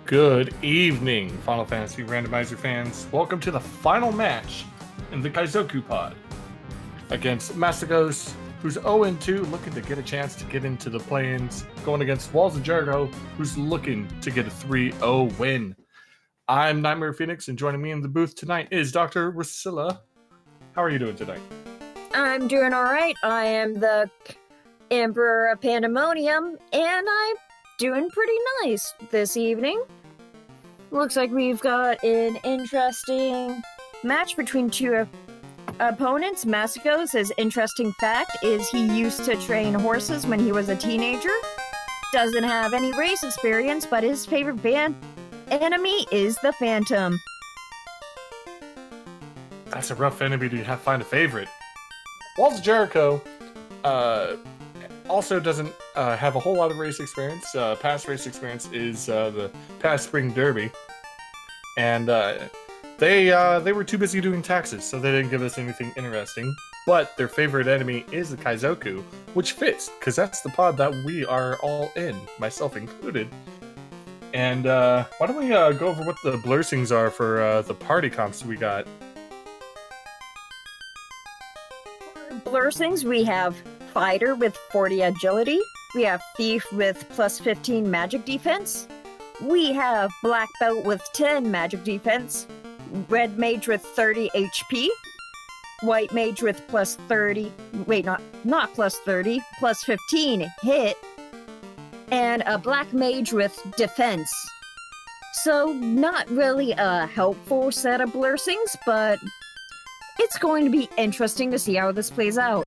Good evening, Final Fantasy Randomizer fans. Welcome to the final match in the Kaizoku pod against Mastigos, who's 0-2, looking to get a chance to get into the play-ins, going against WallsofJerich0, who's looking to get a 3-0 win. I'm Nightmare Phoenix, and joining me in the booth tonight is Dr. Rusilla. How are you doing tonight? I'm doing alright. I am the Emperor of Pandemonium, and I'm doing pretty nice this evening. Looks like we've got an interesting match between two opponents. Mastigos, his interesting fact is he used to train horses when he was a teenager. Doesn't have any race experience, but his favorite enemy is the Phantom. That's a rough enemy to find a favorite. WallsofJerich0 also doesn't have a whole lot of race experience. Past race experience is the past Spring Derby. And they were too busy doing taxes, so they didn't give us anything interesting. But their favorite enemy is the Kaizoku, which fits, because that's the pod that we are all in, myself included. And why don't we go over what the blursings are for the party comps we got? Blursings, we have Fighter with 40 agility. We have Thief with plus 15 magic defense. We have Black Belt with 10 magic defense. Red Mage with 30 HP. White Mage with plus 30. Wait, not plus 30, plus 15 hit. And a Black Mage with defense. So, not really a helpful set of blursings, but it's going to be interesting to see how this plays out.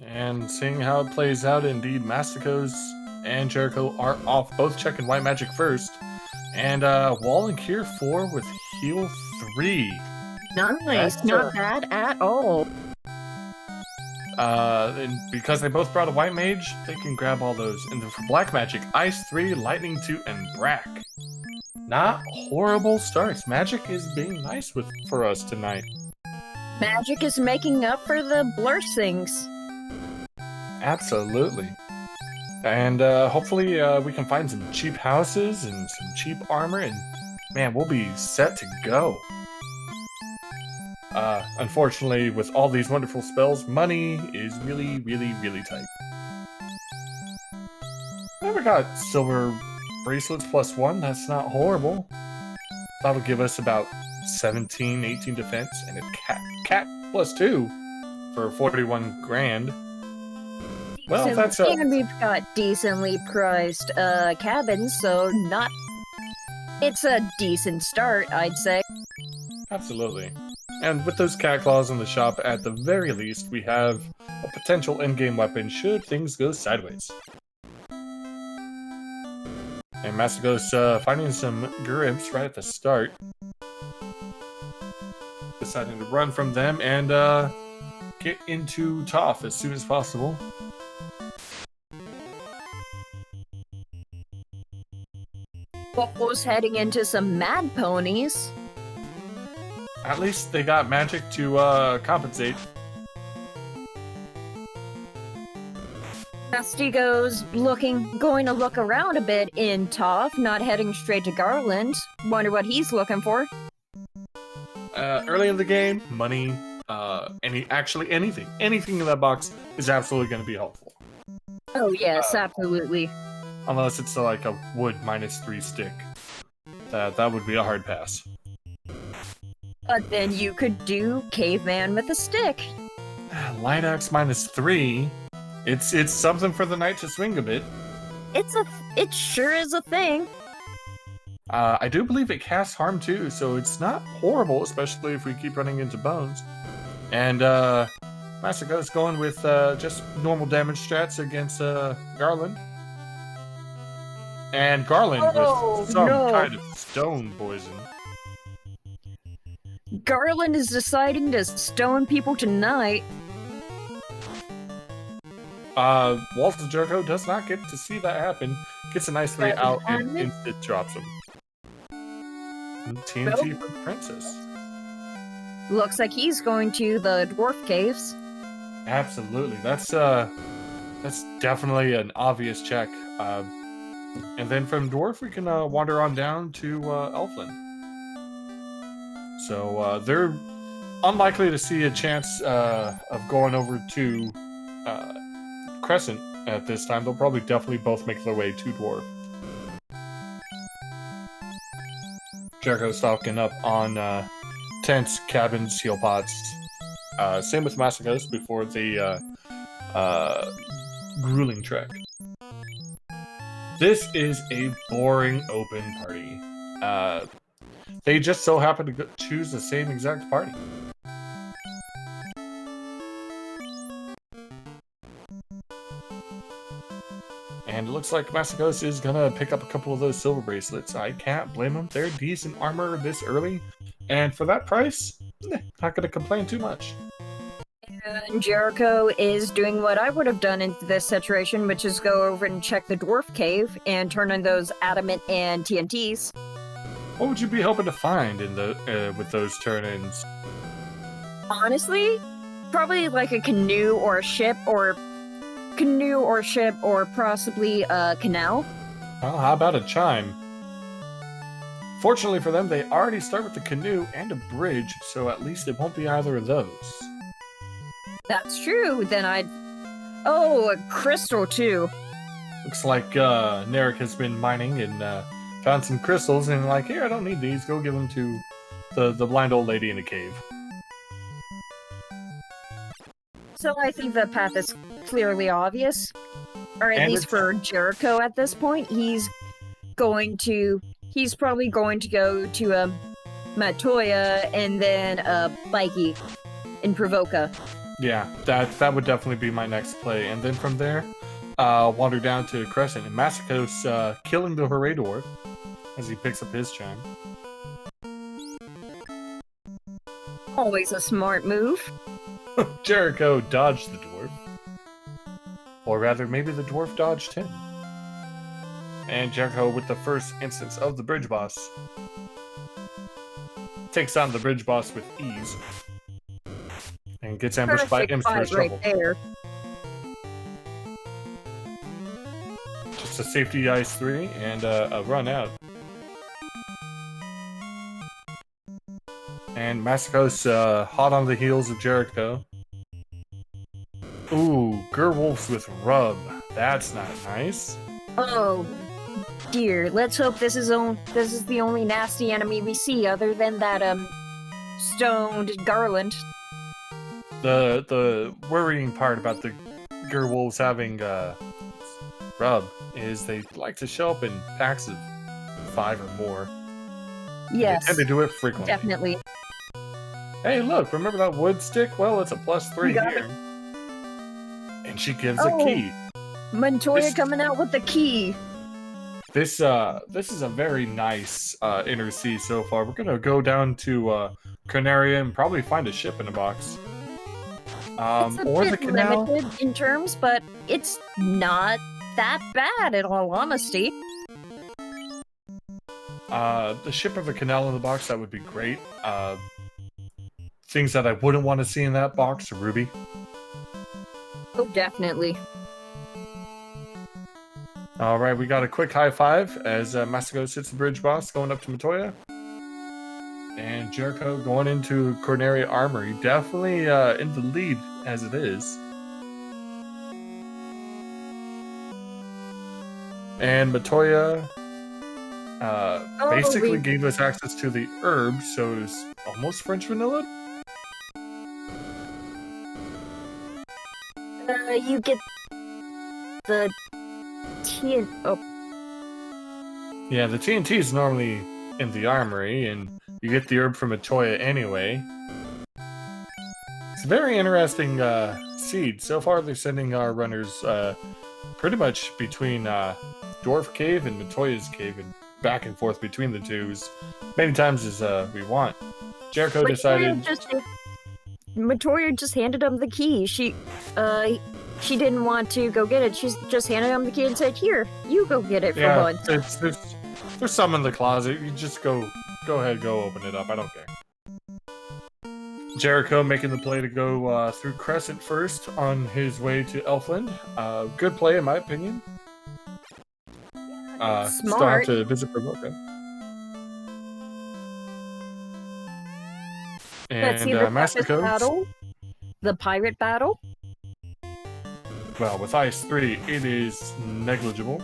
And seeing how it plays out, indeed, Mastigos and Jericho are off, both checking white magic first. And Wall and Kier 4 with heal 3. Nice, not bad at all. And because they both brought a white mage, they can grab all those. And then for black magic, Ice 3, Lightning 2, and Brack. Not horrible starts. Magic is being nice for us tonight. Magic is making up for the blursings. Absolutely. And hopefully we can find some cheap houses and some cheap armor, and man, we'll be set to go. Unfortunately, with all these wonderful spells, money is really, really, really tight. Never got silver bracelets plus 1, that's not horrible. That'll give us about 17, 18 defense, and a cat plus 2 for 41 grand. Well, that's and we've got decently priced cabins, so it's a decent start, I'd say. Absolutely. And with those cat claws in the shop, at the very least, we have a potential endgame weapon should things go sideways. And Mastigos finding some grips right at the start. Deciding to run from them and get into Toph as soon as possible. Walls heading into some mad ponies. At least they got magic to compensate. Mastigos going to look around a bit in Toph, not heading straight to Garland. Wonder what he's looking for. Early in the game, money, anything in that box is absolutely going to be helpful. Oh yes, absolutely. Unless it's like a wood -3 stick. That would be a hard pass. But then you could do caveman with a stick. Light axe -3. It's something for the knight to swing a bit. It sure is a thing. I do believe it casts harm too, so it's not horrible, especially if we keep running into bones. And Mastigos going with just normal damage strats against Garland. And Garland with some kind of stone poison. Garland is deciding to stone people tonight. WallsofJerich0 does not get to see that happen. Gets a nice 3 out and instant drops him. TNT for the princess. Looks like he's going to the dwarf caves. Absolutely. That's definitely an obvious check. And then from Dwarf, we can wander on down to Elfland. So they're unlikely to see a chance of going over to Crescent at this time. They'll probably definitely both make their way to Dwarf. Jericho stocking up on tents, cabins, heal pots. Same with Mastigos before the grueling trek. This is a boring open party. They just so happen to choose the same exact party. And it looks like Mastigos is gonna pick up a couple of those silver bracelets. I can't blame them. They're decent armor this early. And for that price, not gonna complain too much. And Jericho is doing what I would have done in this situation, which is go over and check the dwarf cave and turn in those adamant and TNTs. What would you be hoping to find in the with those turn-ins? Honestly, probably like a canoe or a ship, or possibly a canal. Well, how about a chime? Fortunately for them, they already start with the canoe and a bridge, so at least it won't be either of those. That's true. Then oh, a crystal too. Looks like Narek has been mining and found some crystals and like, here, I don't need these. Go give them to the blind old lady in the cave. So I think the path is clearly obvious, or at least for Jericho at this point. He's probably going to go to Matoya and then Bikey in Provoca. Yeah, that would definitely be my next play. And then from there, wander down to Crescent and Mastigos killing the Hooray Dwarf as he picks up his chime. Always a smart move. Jericho dodged the dwarf. Or rather, maybe the dwarf dodged him. And Jericho, with the first instance of the bridge boss, takes on the bridge boss with ease. And gets ambushed by Im's first trouble. There. Just a safety ice 3 and a run out. And Mastigos hot on the heels of Jericho. Ooh, Gerwolves with rub. That's not nice. Oh dear. Let's hope this is the only nasty enemy we see other than that stoned Garland. The worrying part about the Gerwolves having rub is they like to show up in packs of 5 or more. Yes. And they do it frequently. Definitely. Hey, look, remember that wood stick? Well, it's a +3 here. And she gives a key. Montoya coming out with the key. This is a very nice inner sea so far. We're gonna go down to Carnaria and probably find a ship in a box. It's a or bit the canal. limited in terms, but it's not that bad in all honesty. The ship of a canal in the box, that would be great. Things that I wouldn't want to see in that box, Ruby. Oh, definitely. Alright, we got a quick high five as Mastigos hits the bridge boss going up to Matoya. And Jericho going into Corneria Armory. Definitely in the lead as it is. And Matoya basically gave us access to the herb, so it's almost French vanilla. You get the TNT. Oh. Yeah, the TNT is normally in the armory, and you get the herb from Matoya anyway. It's a very interesting seed. So far, they're sending our runners pretty much between Dwarf Cave and Matoya's Cave, and back and forth between the two as many times as we want. Jericho decided... Matoya just handed him the key. She didn't want to go get it. She just handed him the key and said, "Here, you go get it for once." There's some in the closet. You just go ahead, go open it up. I don't care. Jericho making the play to go through Crescent first on his way to Elfland. Good play, in my opinion. still have Smart. to visit Provoca. Let's see And the toughest Mastigos, battle. The pirate battle. well, with Ice 3, it is negligible.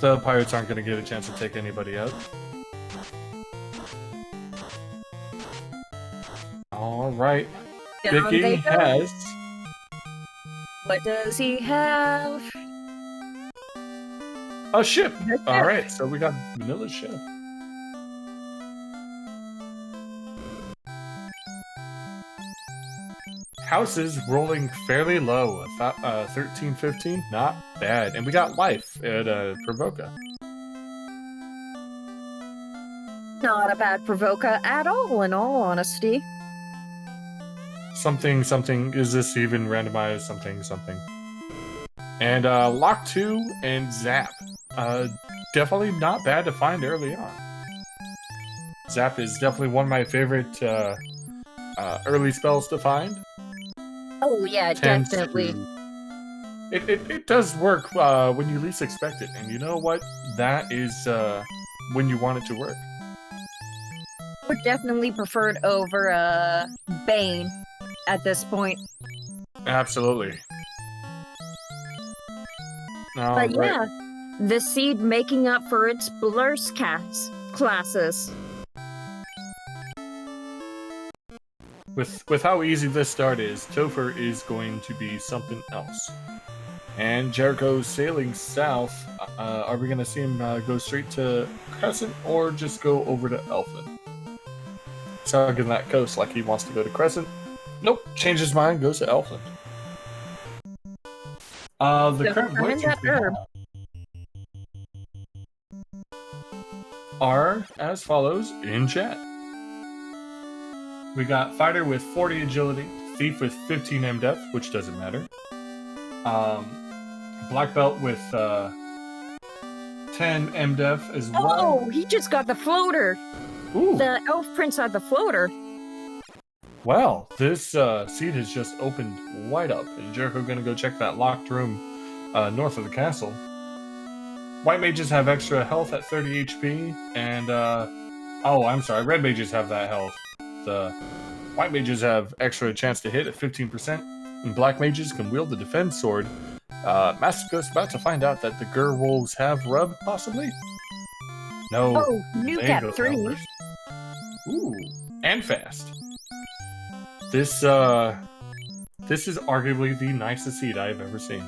The pirates aren't going to get a chance to take anybody out. Alright. Down Vicky they go. has... What does he have? a ship! A ship. Alright, so we got Vanilla ship. Houses rolling fairly low. 13, 15, not bad. And we got life at Provoca. Not a bad provoker at all, in all honesty. Something, something, is this even randomized? Something, something. And Lock 2 and Zap. Definitely not bad to find early on. Zap is definitely one of my favorite early spells to find. Oh yeah, Tends definitely. to- It does work when you least expect it. And you know what? That is when you want it to work. Would definitely preferred over Bane at this point. Absolutely. But yeah, the seed making up for its blurse classes. With how easy this start is, Topher is going to be something else. And Jericho's sailing south. Are we going to see him go straight to Crescent or just go over to Elfin? Tugging that coast like he wants to go to Crescent. Nope, changes his mind, goes to Elfin. The So current I'm in voices that we herb. have are as follows in chat. We got Fighter with 40 agility, Thief with 15 MDef, which doesn't matter. Black Belt with 10 MDef as well. Oh, he just got the floater. Ooh. The elf prince had the floater. Well, this seed has just opened wide up, and Jericho gonna go check that locked room north of the castle. White mages have extra health at 30 HP, and oh, I'm sorry, red mages have that health. The white mages have extra chance to hit at 15%, and black mages can wield the defense sword. Mastigos about to find out that the Gur wolves have rub, possibly? No. Oh, nuke they go at 3. down first. Ooh, and fast. This is arguably the nicest seed I've ever seen.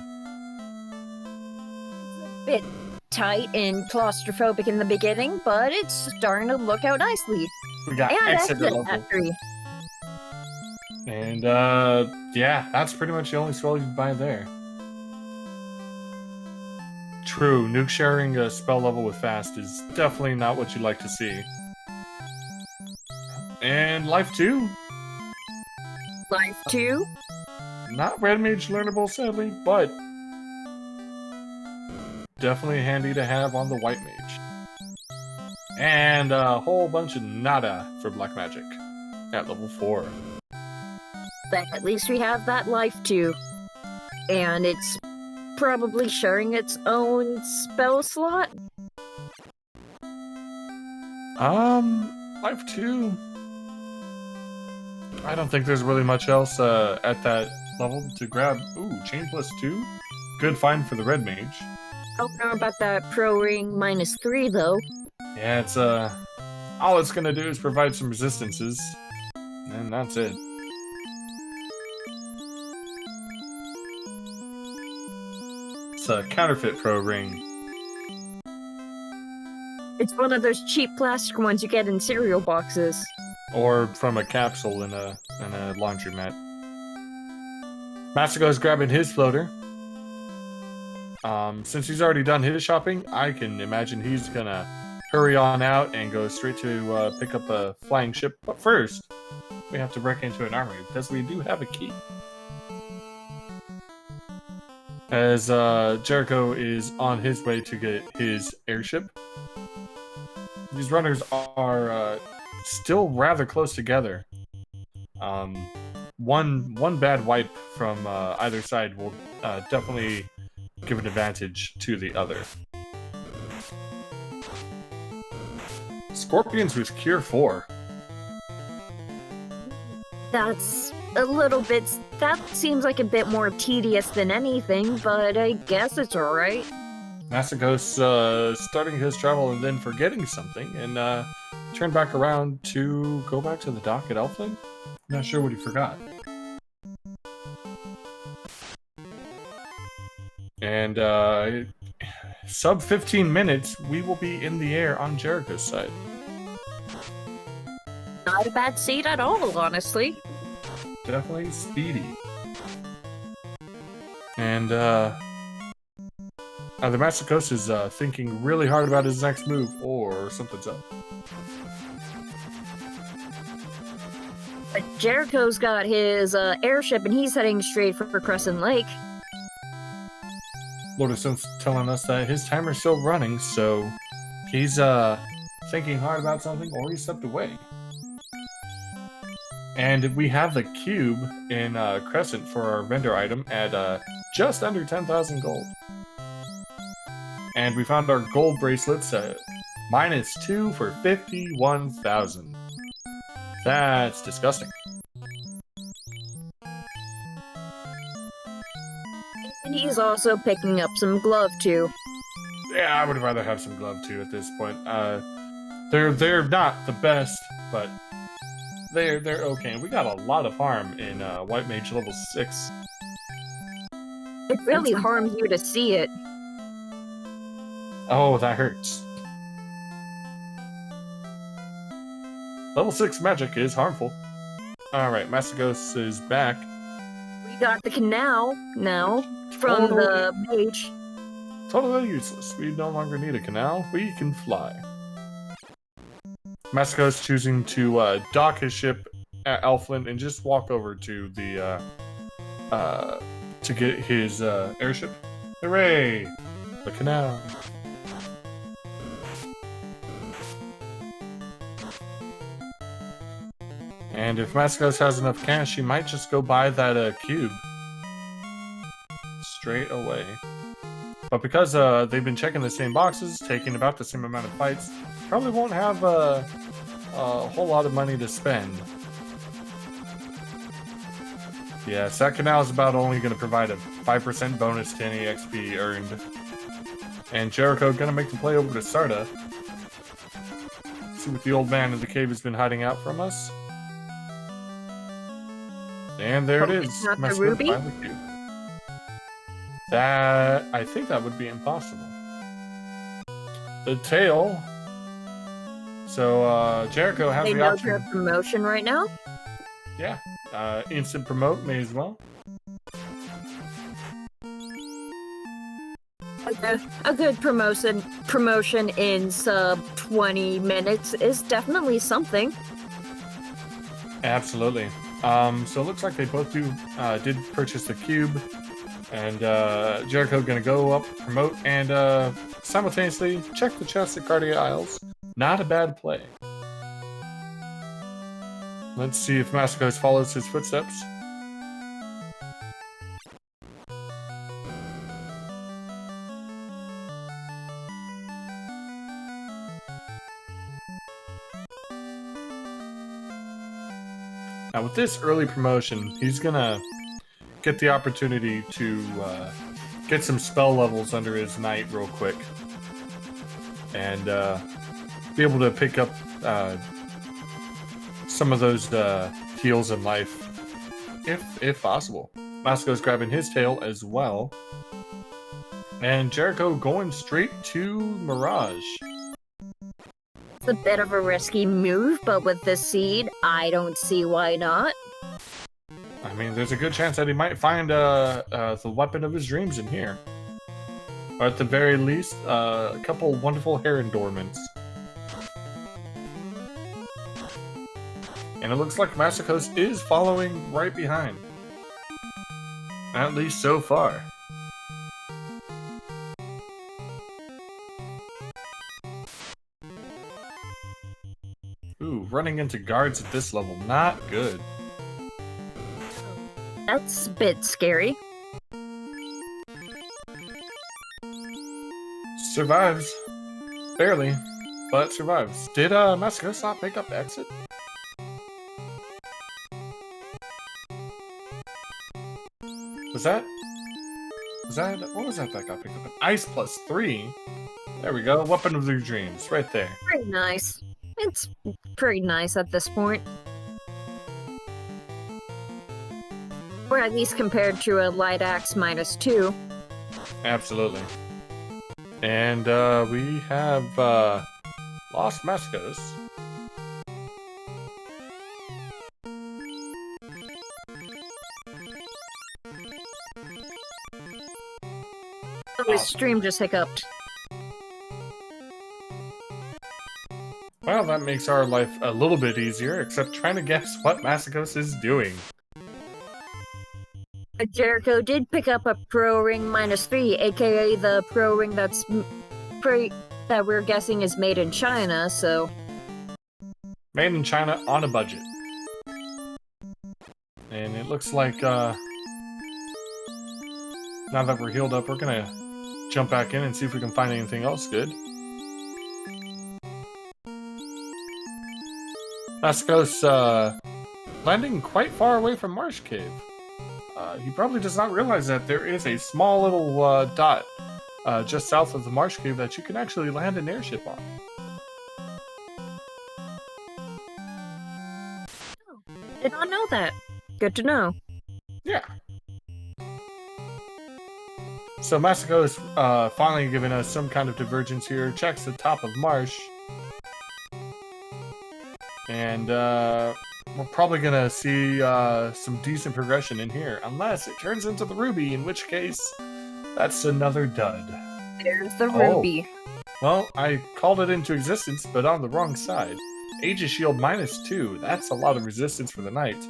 Bit tight and claustrophobic in the beginning, but it's starting to look out nicely. We got And exit exit level. at 3. And yeah, that's pretty much the only spell you can buy there. True, nuke sharing a spell level with fast is definitely not what you'd like to see. And life 2. Life 2. Not red mage learnable, sadly, but definitely handy to have on the white mage. And a whole bunch of nada for black magic at level 4. But at least we have that life 2. And it's probably sharing its own spell slot. Life 2. I don't think there's really much else at that level to grab. Ooh, chain plus 2. Good find for the red mage. I don't know about that pro ring -3 though. Yeah, it's all it's gonna do is provide some resistances, and that's it. It's a counterfeit pro ring. It's one of those cheap plastic ones you get in cereal boxes. Or from a capsule in a laundromat. Mastigos grabbing his floater. Since he's already done his shopping, I can imagine he's gonna hurry on out and go straight to pick up a flying ship. But first, we have to break into an armory because we do have a key. As Jericho is on his way to get his airship. These runners are still rather close together. One bad wipe from either side will definitely give an advantage to the other. Scorpions with Cure 4. That's a little bit. That seems like a bit more tedious than anything, but I guess it's alright. Mastigos starting his travel and then forgetting something and turned back around to go back to the dock at Elfland. Not sure what he forgot. And sub 15 minutes, we will be in the air on Jericho's side. Not a bad seat at all, honestly. Definitely speedy. And the Mastigos is thinking really hard about his next move, or something's up. But Jericho's got his airship and he's heading straight for Crescent Lake. Lord of Stone's telling us that his timer's still running, so he's thinking hard about something, or he stepped away. And we have the cube in Crescent for our vendor item at just under 10,000 gold. And we found our gold bracelets at -2 for 51,000. That's disgusting. And he's also picking up some glove too. Yeah, I would rather have some glove too at this point. They're not the best, but they're okay. We got a lot of harm in White Mage level 6. It really harms you to see it. Oh, that hurts. Level 6 magic is harmful. Alright, Mastigos is back. We got the canal now from the mage. Totally useless. We no longer need a canal. We can fly. Mastigos choosing to dock his ship at Elfland and just walk over to the to get his airship. Hooray! The canal. And if Mastigos has enough cash, he might just go buy that cube straight away. But because they've been checking the same boxes, taking about the same amount of fights, probably won't have a whole lot of money to spend. Yes, that canal is about only going to provide a 5% bonus to any XP earned. And Jericho going to make the play over to Sarda. See what the old man in the cave has been hiding out from us. And there it is. Not the ruby? That, I think that would be impossible. The tail. So Jericho has the option. They know promotion right now? Yeah. Instant promote, may as well. A good promotion in sub 20 minutes is definitely something. Absolutely. So it looks like they both did purchase the cube, and Jericho gonna go up, promote, and simultaneously check the chest at Cardia Isles. Not a bad play. Let's see if Mastigos follows his footsteps. Now with this early promotion, he's gonna get the opportunity to get some spell levels under his knight real quick. And be able to pick up some of those heals in life, if possible. Mastigos grabbing his tail as well. And Jericho going straight to Mirage. It's a bit of a risky move, but with the seed, I don't see why not. I mean, there's a good chance that he might find the weapon of his dreams in here. Or at the very least, a couple wonderful hair endorments. And it looks like Mastigos is following right behind. At least so far. Ooh, running into guards at this level, not good. That's a bit scary. Survives. Barely, but survives. Did Mastigos not pick up the exit? What was that got picked up? An ice +3. There we go. Weapon of your dreams, right there. Pretty nice. It's pretty nice at this point. Or at least compared to a light axe -2. Absolutely. And we have lost Mastigos. Oh, his stream just hiccuped. Well, that makes our life a little bit easier, except trying to guess what Mastigos is doing. Jericho did pick up a Pro Ring -3, aka the Pro Ring that we're guessing is made in China, so... Made in China on a budget. And it looks like, now that we're healed up, we're gonna jump back in and see if we can find anything else good. Mastigos, landing quite far away from Marsh Cave. He probably does not realize that there is a small little dot just south of the Marsh Cave that you can actually land an airship on. Oh, did not know that. Good to know. Yeah. So Mastigos finally giving us some kind of divergence here. Checks the top of Marsh. And we're probably gonna see some decent progression in here, unless it turns into the Ruby, in which case, that's another dud. There's the Ruby. Well, I called it into existence, but on the wrong side. Aegis Shield -2, that's a lot of resistance for the knight.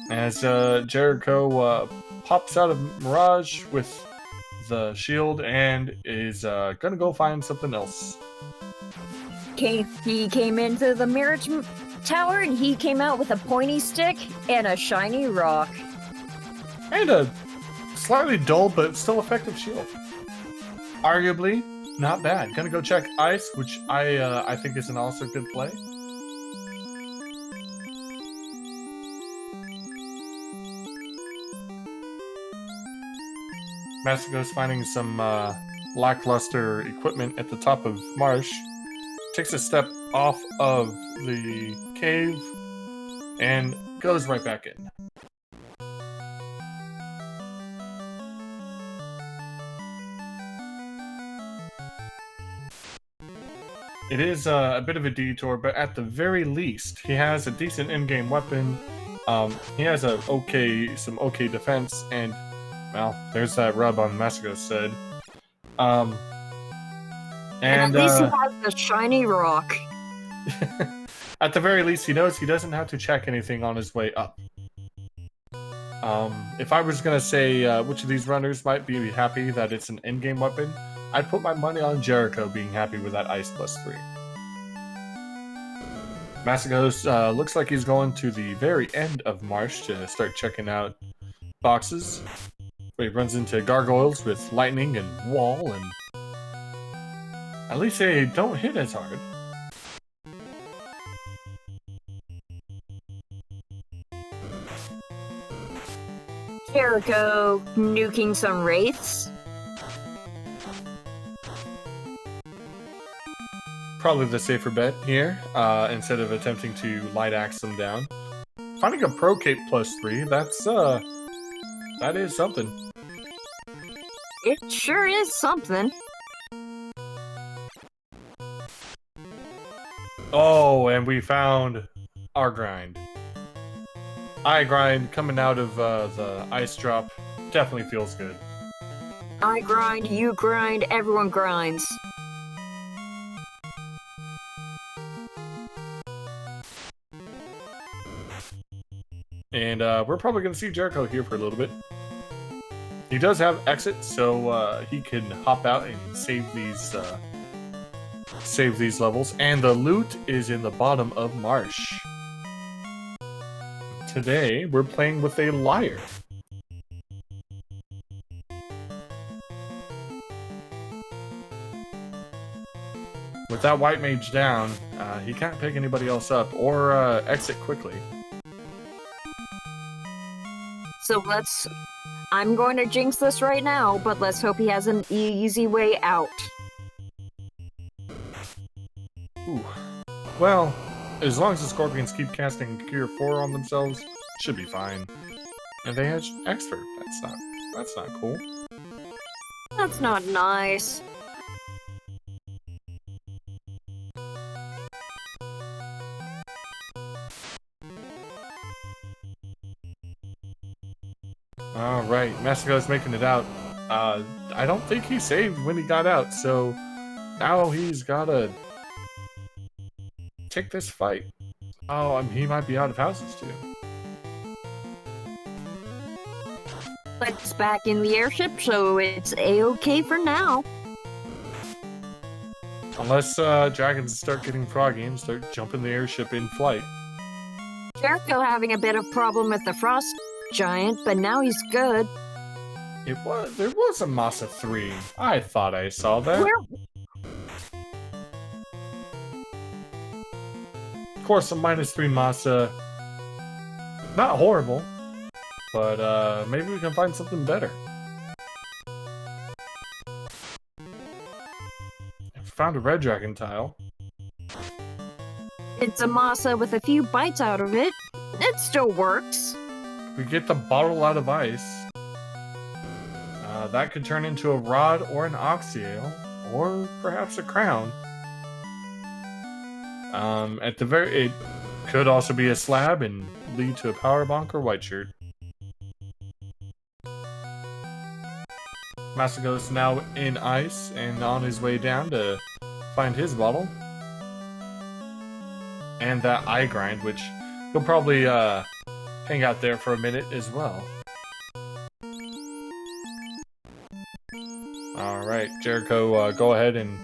As Jericho pops out of Mirage with the shield and is gonna go find something else. He came into the Mirage Tower and he came out with a pointy stick and a shiny rock. And a slightly dull but still effective shield. Arguably, not bad. Gonna go check Ice, which I think is an also good play. Mastigos finding some lackluster equipment at the top of Marsh. Takes a step off of the cave and goes right back in. It is a bit of a detour, but at the very least, he has a decent in-game weapon. He has some okay defense, and well, there's that rub on Mastigos' side. And at least he has the shiny rock. At the very least, he knows he doesn't have to check anything on his way up. If I was gonna say which of these runners might be happy that it's an in-game weapon, I'd put my money on Jericho being happy with that Ice +3. Mastigos looks like he's going to the very end of Marsh to start checking out boxes. Where he runs into gargoyles with lightning and wall, and at least they don't hit as hard. Jericho nuking some wraiths. Probably the safer bet here, instead of attempting to light axe them down. Finding a Pro Cape +3, that is something. It sure is something. Oh, and we found our grind. Eye grind coming out of the ice drop definitely feels good. I grind, you grind, everyone grinds. And we're probably going to see Jericho here for a little bit. He does have exit, so he can hop out and save these levels. And the loot is in the bottom of Marsh. Today, we're playing with a liar. With that white mage down, he can't pick anybody else up or exit quickly. So I'm going to jinx this right now, but let's hope he has an easy way out. Ooh. Well, as long as the scorpions keep casting Cure 4 on themselves, should be fine. And they have Expert. That's not cool. That's not nice. Alright, Mastigos making it out. I don't think he saved when he got out, so now he's gotta take this fight. Oh, he might be out of houses too. But it's back in the airship, so it's a-okay for now. Unless dragons start getting froggy and start jumping the airship in flight. Jericho having a bit of problem with the frost giant, but now he's good. There was a Massa 3. I thought I saw that. Of course, a -3 Massa. Not horrible, but maybe we can find something better. Found a red dragon tile. It's a masa with a few bites out of it. It still works. We get the bottle out of ice. That could turn into a rod or an oxyale, or perhaps a crown. It could also be a slab and lead to a power bonk or white shirt. Mastigos now in ice and on his way down to find his bottle. And that eye grind, which he'll probably hang out there for a minute as well. Alright, Jericho, go ahead and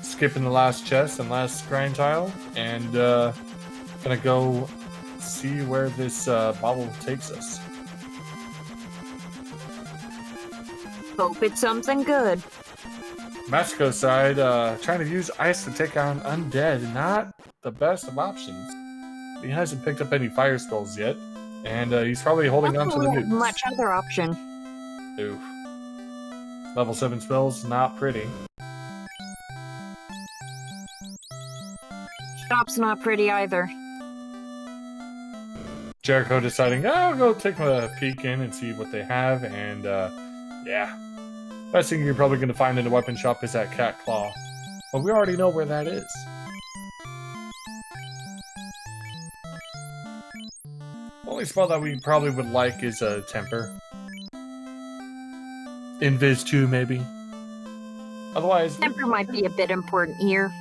skip in the last chest and last grind tile, and gonna go see where this bottle takes us. Hope it's something good. Mastigos side, trying to use ice to take on undead, not the best of options. He hasn't picked up any fire skulls yet, and he's probably holding on to the nukes. Much other option. Oof. Level 7 spells, not pretty. Shop's not pretty either. Jericho deciding, I'll go take a peek in and see what they have, and yeah. Best thing you're probably going to find in a weapon shop is that cat claw. But we already know where that is. Only spell that we probably would like is a temper. Invis 2 maybe. Otherwise, Temper might be a bit important here.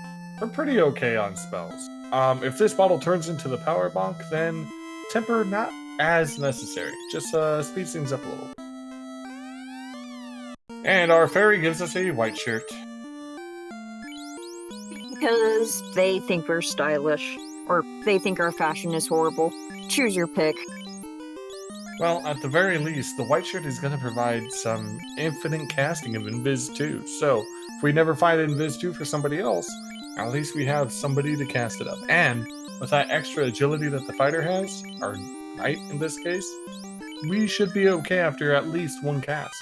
we're pretty okay on spells. If this bottle turns into the power bonk, then temper not as necessary. Just speeds things up a little. And our fairy gives us a white shirt. Because they think we're stylish. Or they think our fashion is horrible. Choose your pick. Well, at the very least, the white shirt is going to provide some infinite casting of Invis 2. So, if we never find Invis 2 for somebody else, at least we have somebody to cast it up. And with that extra agility that the fighter has, our knight in this case, we should be okay after at least one cast.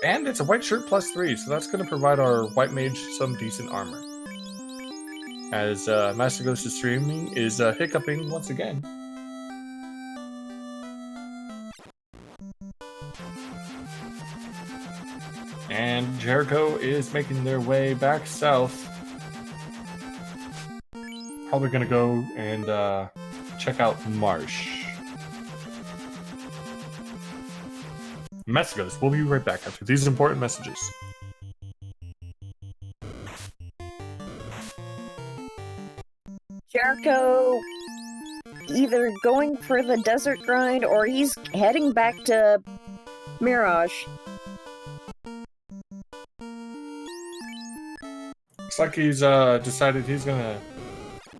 And it's a white shirt +3, so that's going to provide our white mage some decent armor. As Mastigos' streaming is hiccuping once again. And Jericho is making their way back south. Probably going to go and check out Marsh. Mastigos, we'll be right back after these important messages. Jericho either going for the desert grind or he's heading back to Mirage. Looks like he's decided he's gonna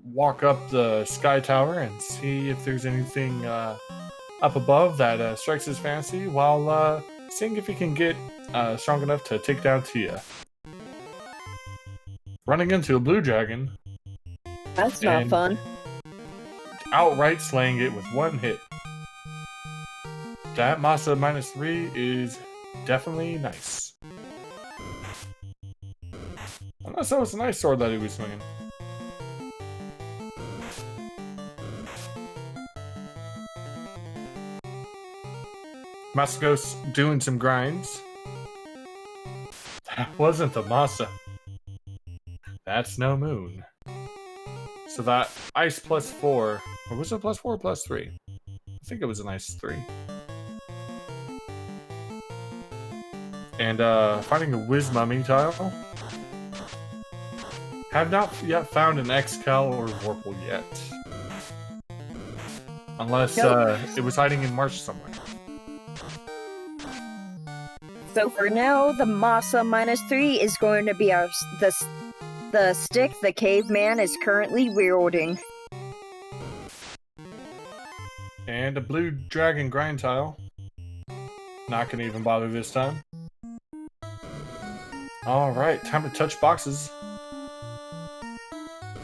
walk up the sky tower and see if there's anything up above that strikes his fancy, while seeing if he can get strong enough to take down Tia. running into a blue dragon, That's not And- fun. outright slaying it with one hit. That Masa -3 is definitely nice. Unless that was a nice sword that he was swinging. Mastigos doing some grinds. That wasn't the Masa. That's no moon. So that ice +4, or was it +4 or +3? I think it was an ice 3. And finding a Wiz Mummy tile. Have not yet found an X-Cal or Vorpal yet. Unless it was hiding in Marsh somewhere. So for now, the Masa -3 is going to be the stick the caveman is currently wielding. And a blue dragon grind tile. Not gonna even bother this time. Alright, time to touch boxes.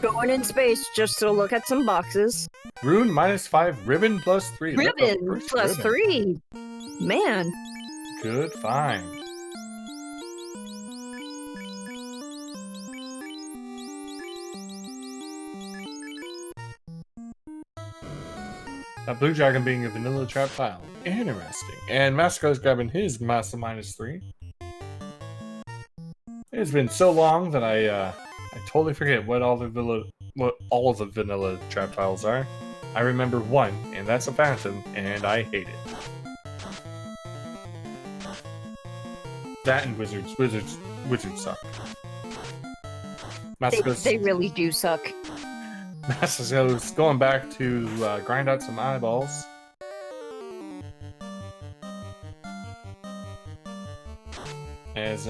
Going in space just to look at some boxes. Rune -5, ribbon +3. Ribbon +3. Man. Good find. That blue dragon being a vanilla trap tile. Interesting. And Masco's grabbing his Masa -3. It's been so long that I totally forget what all the vanilla trap tiles are. I remember one, and that's a phantom, and I hate it. That and wizards. Wizards suck. Masco's They really do suck. Mastigos going back to grind out some eyeballs. As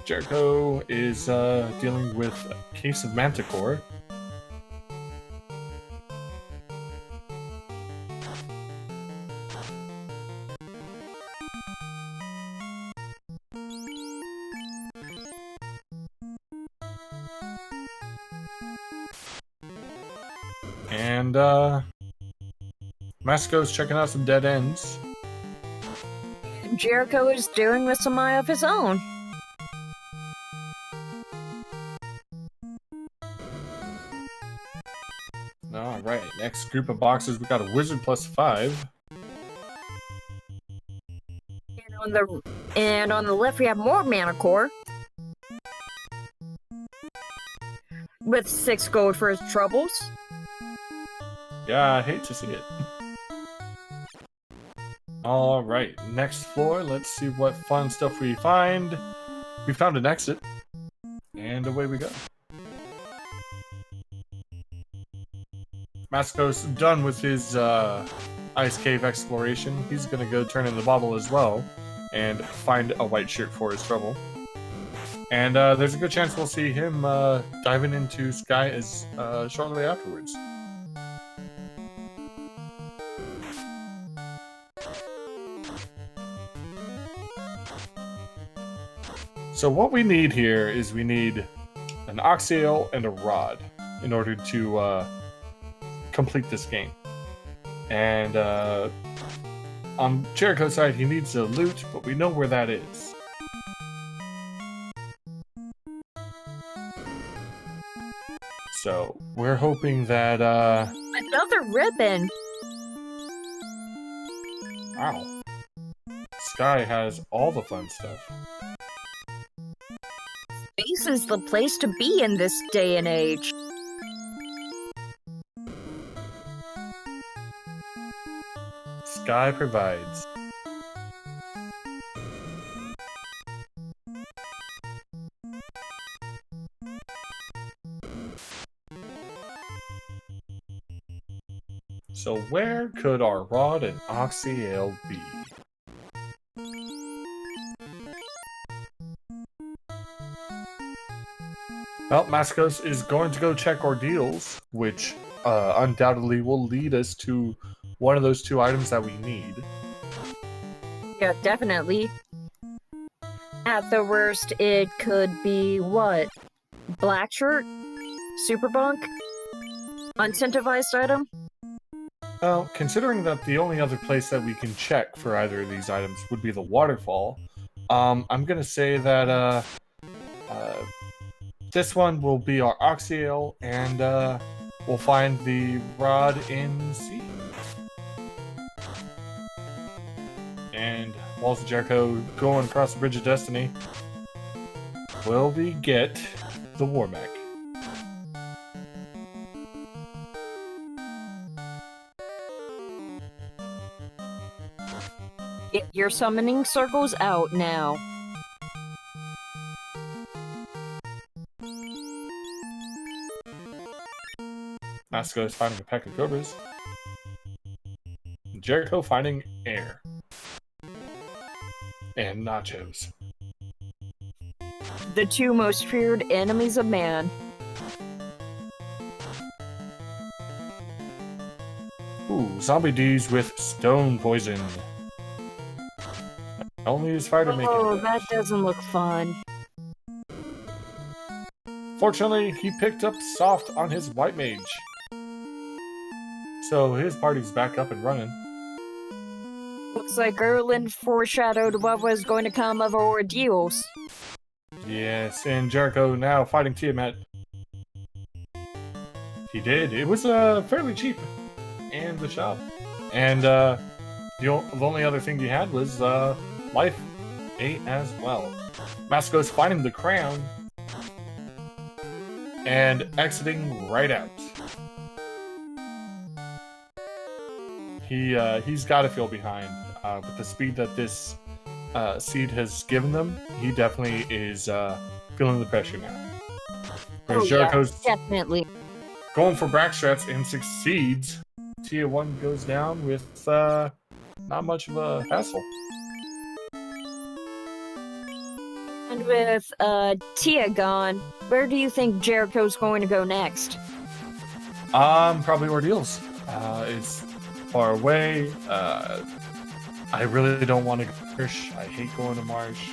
Jericho is dealing with a case of Manticore. And Masco's checking out some dead ends. Jericho is dealing with some eye of his own. Alright, next group of boxes, we got a wizard +5. And on the left we have more Manicore. With 6 gold for his troubles. Yeah, I hate to see it. Alright, next floor, let's see what fun stuff we find. We found an exit. And away we go. Masco's done with his ice cave exploration. He's gonna go turn in the bottle as well and find a white shirt for his trouble. And there's a good chance we'll see him diving into Sky as shortly afterwards. So what we need here is we need an Oxyale and a Rod in order to complete this game. And on Jericho's side, he needs a loot, but we know where that is. So we're hoping that Another ribbon! wow, Sky has all the fun stuff. Space is the place to be in this day and age. Sky provides. So where could our Rod and Oxyale be? Well, Mascos is going to go check our deals, which undoubtedly will lead us to one of those 2 items that we need. Yeah, definitely. At the worst, it could be what? Black shirt, super bunk, incentivized item. Well, considering that the only other place that we can check for either of these items would be the waterfall, I'm gonna say that this one will be our Oxyale, and we'll find the rod in C. And Walls of Jericho going across the Bridge of Destiny. Will we get the War Mech? Get your summoning circles out now. Mastigos finding a pack of cobras. Jericho finding air. And nachos. The two most feared enemies of man. Ooh, zombie D's with stone poison. Only his fighter making Oh, it. that doesn't look fun. Fortunately, he picked up soft on his white mage. So his party's back up and running. Looks like Erland foreshadowed what was going to come of our ordeals. Yes, and Jericho now fighting Tiamat. He did. It was fairly cheap. And the shop. And the only other thing he had was life 8 as well. Mastigos finding the crown. And exiting right out. He's got to feel behind with the speed that this seed has given them. He definitely is feeling the pressure now. Whereas Jericho's definitely going for backstrats and succeeds. Tier 1 goes down with not much of a hassle. And with Tia gone, where do you think Jericho's going to go next? Probably Ordeals. It's far away. I really don't want to go to Marsh. I hate going to Marsh.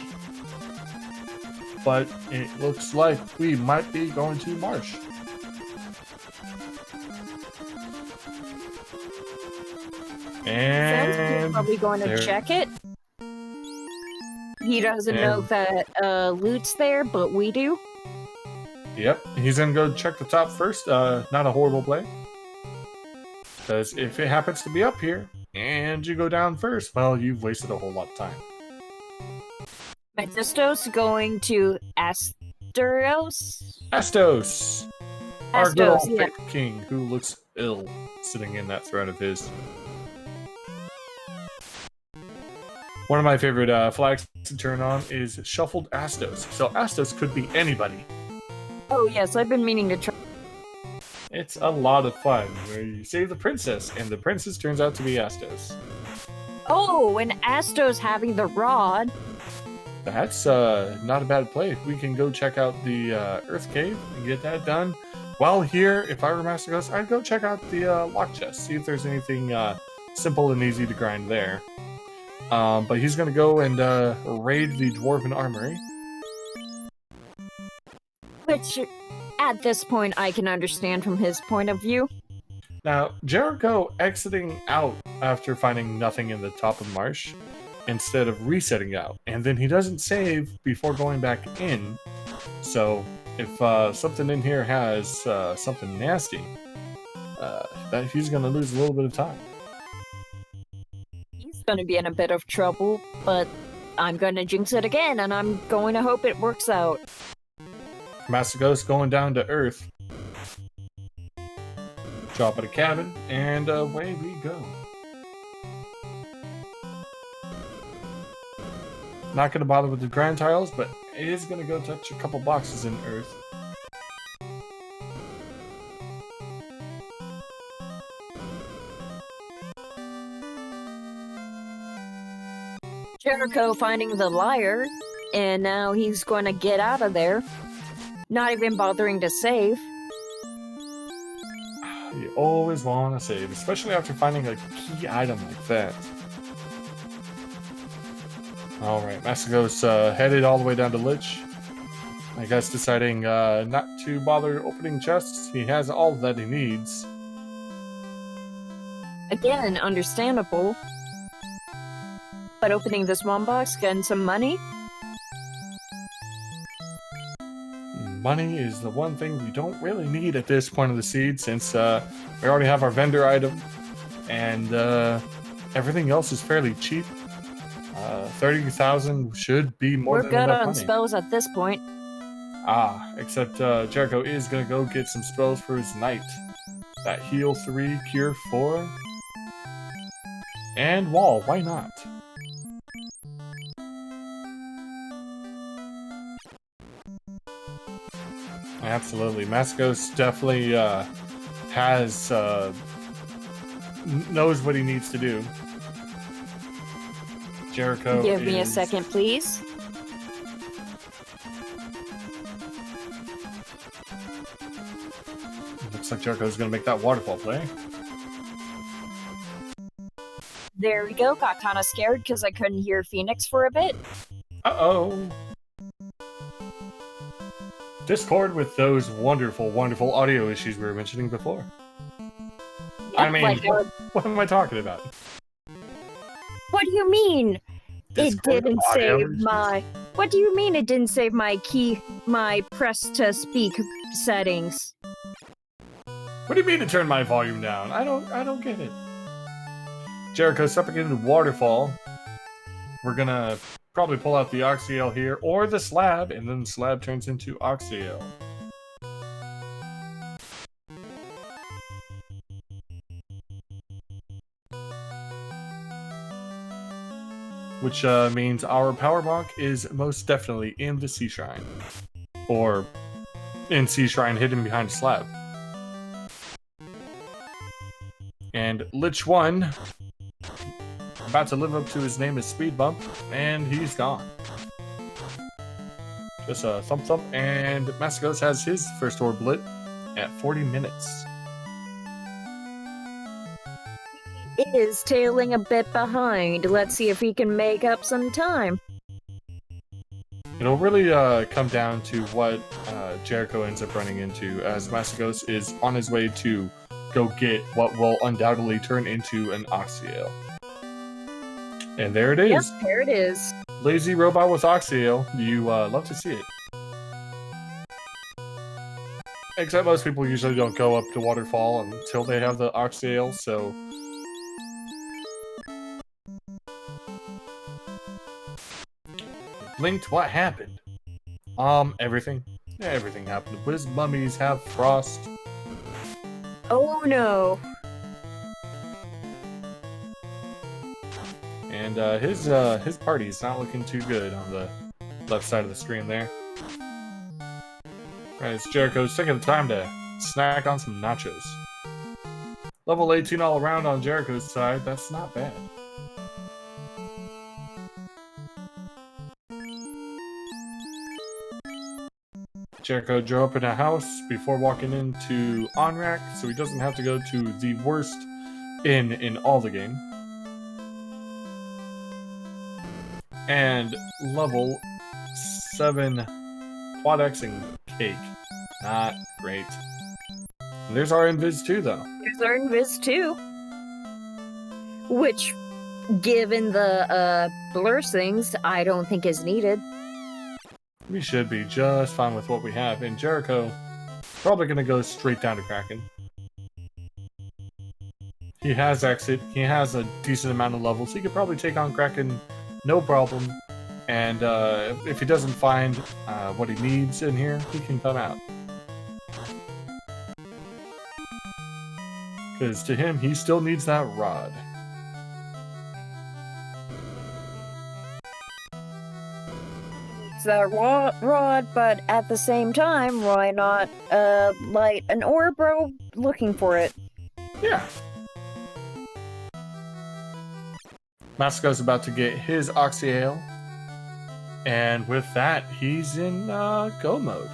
But it looks like we might be going to Marsh. And he's probably going to check it. He doesn't know that loot's there, but we do. Yep, he's gonna go check the top first. Not a horrible play. Because if it happens to be up here, and you go down first, well, you've wasted a whole lot of time. Mastigos going to Astos? Astos! Our good old yeah. fake king, who looks ill, sitting in that throne of his. One of my favorite flags to turn on is Shuffled Astos. So Astos could be anybody. Oh yes, I've been meaning to try. It's a lot of fun, where you save the princess, and the princess turns out to be Astos. Oh, and Astos having the rod. That's not a bad play. We can go check out the Earth Cave and get that done. While here, if I were Mastigos, I'd go check out the lock chest, see if there's anything simple and easy to grind there. But he's going to go and raid the Dwarven Armory. Which, at this point, I can understand from his point of view. Now, Jericho exiting out after finding nothing in the top of Marsh, instead of resetting out. And then he doesn't save before going back in. So, if something in here has something nasty, that he's going to lose a little bit of time. He's going to be in a bit of trouble, but I'm going to jinx it again, and I'm going to hope it works out. Mastigos going down to Earth. Drop at a cabin, and away we go. Not going to bother with the grind tiles, but it is going to go touch a couple boxes in Earth. Jericho finding the liar, and now he's going to get out of there. Not even bothering to save. You always want to save, especially after finding a key item like that. Alright, Mastigos headed all the way down to Lich. I guess deciding not to bother opening chests. He has all that he needs. Again, understandable. But opening this one box, getting some money? Money is the one thing we don't really need at this point of the seed, since we already have our vendor item, and everything else is fairly cheap. 30,000 should be more We're than good enough on money. spells at this point. Except Jericho is gonna go get some spells for his knight. That heal 3, cure 4, and wall. Why not? Absolutely, Mastigos definitely has knows what he needs to do. Jericho, Give me a second, please. Looks like Jericho's gonna make that waterfall play. There we go. Got kind of scared because I couldn't hear Phoenix for a bit. Uh-oh. Discord with those wonderful, wonderful audio issues we were mentioning before. Yep, I mean, like, what am I talking about? what do you mean? Discord It didn't audio save issues? my... What do you mean it didn't save my my press to speak settings? What do you mean to turn my volume down? I don't get it. Jericho's stepping into waterfall. We're gonna probably pull out the Oxyale here, or the slab, and then the slab turns into Oxyale. Which means our power block is most definitely in the Sea Shrine. Or in Sea Shrine hidden behind a slab. And Lich 1, about to live up to his name as Speed Bump, and he's gone. Just a thump thump, and Mastigos has his first orb lit at 40 minutes. It is tailing a bit behind. Let's see if we can make up some time. It'll really come down to what Jericho ends up running into, as Mastigos is on his way to go get what will undoubtedly turn into an Oxyale. And there it is. Yep, there it is. Lazy robot with Oxyale. You love to see it. Except most people usually don't go up to Waterfall until they have the Oxyale, so... Blinked, what happened? Everything. Yeah, everything happened. Wiz mummies have frost. Oh no. And his party's not looking too good on the left side of the screen there. Right, it's Jericho's taking the time to snack on some nachos. Level 18 all around on Jericho's side, that's not bad. Jericho drove up in a house before walking into Onrak, so he doesn't have to go to the worst inn in all the game. And level 7 quad Xing cake. Not great. And there's our Invis 2 though. There's our Invis 2. Which, given the blur things, I don't think is needed. We should be just fine with what we have. And Jericho, probably going to go straight down to Kraken. He has exit. He has a decent amount of levels. He could probably take on Kraken, no problem. And if he doesn't find what he needs in here, he can come out. Because to him, he still needs that rod. It's that rod, but at the same time, why not light an orb, bro? Looking for it. Yeah. Mastigos about to get his Oxyale. And with that, he's in go mode.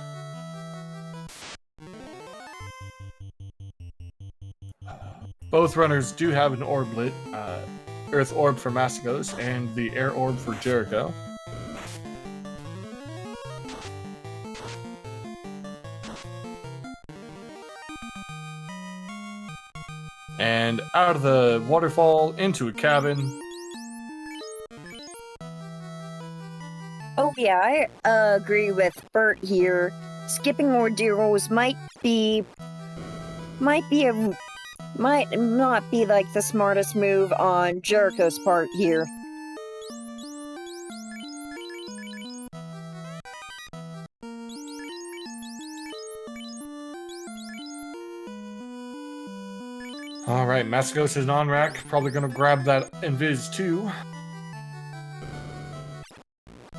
Both runners do have an orb lit. Earth Orb for Mastigos and the Air Orb for Jericho. And out of the waterfall into a cabin. Oh yeah, I agree with Bert here. Skipping ordeals might not be like the smartest move on Jericho's part here. Alright, Mastigos is on rack. Probably gonna grab that Invis too.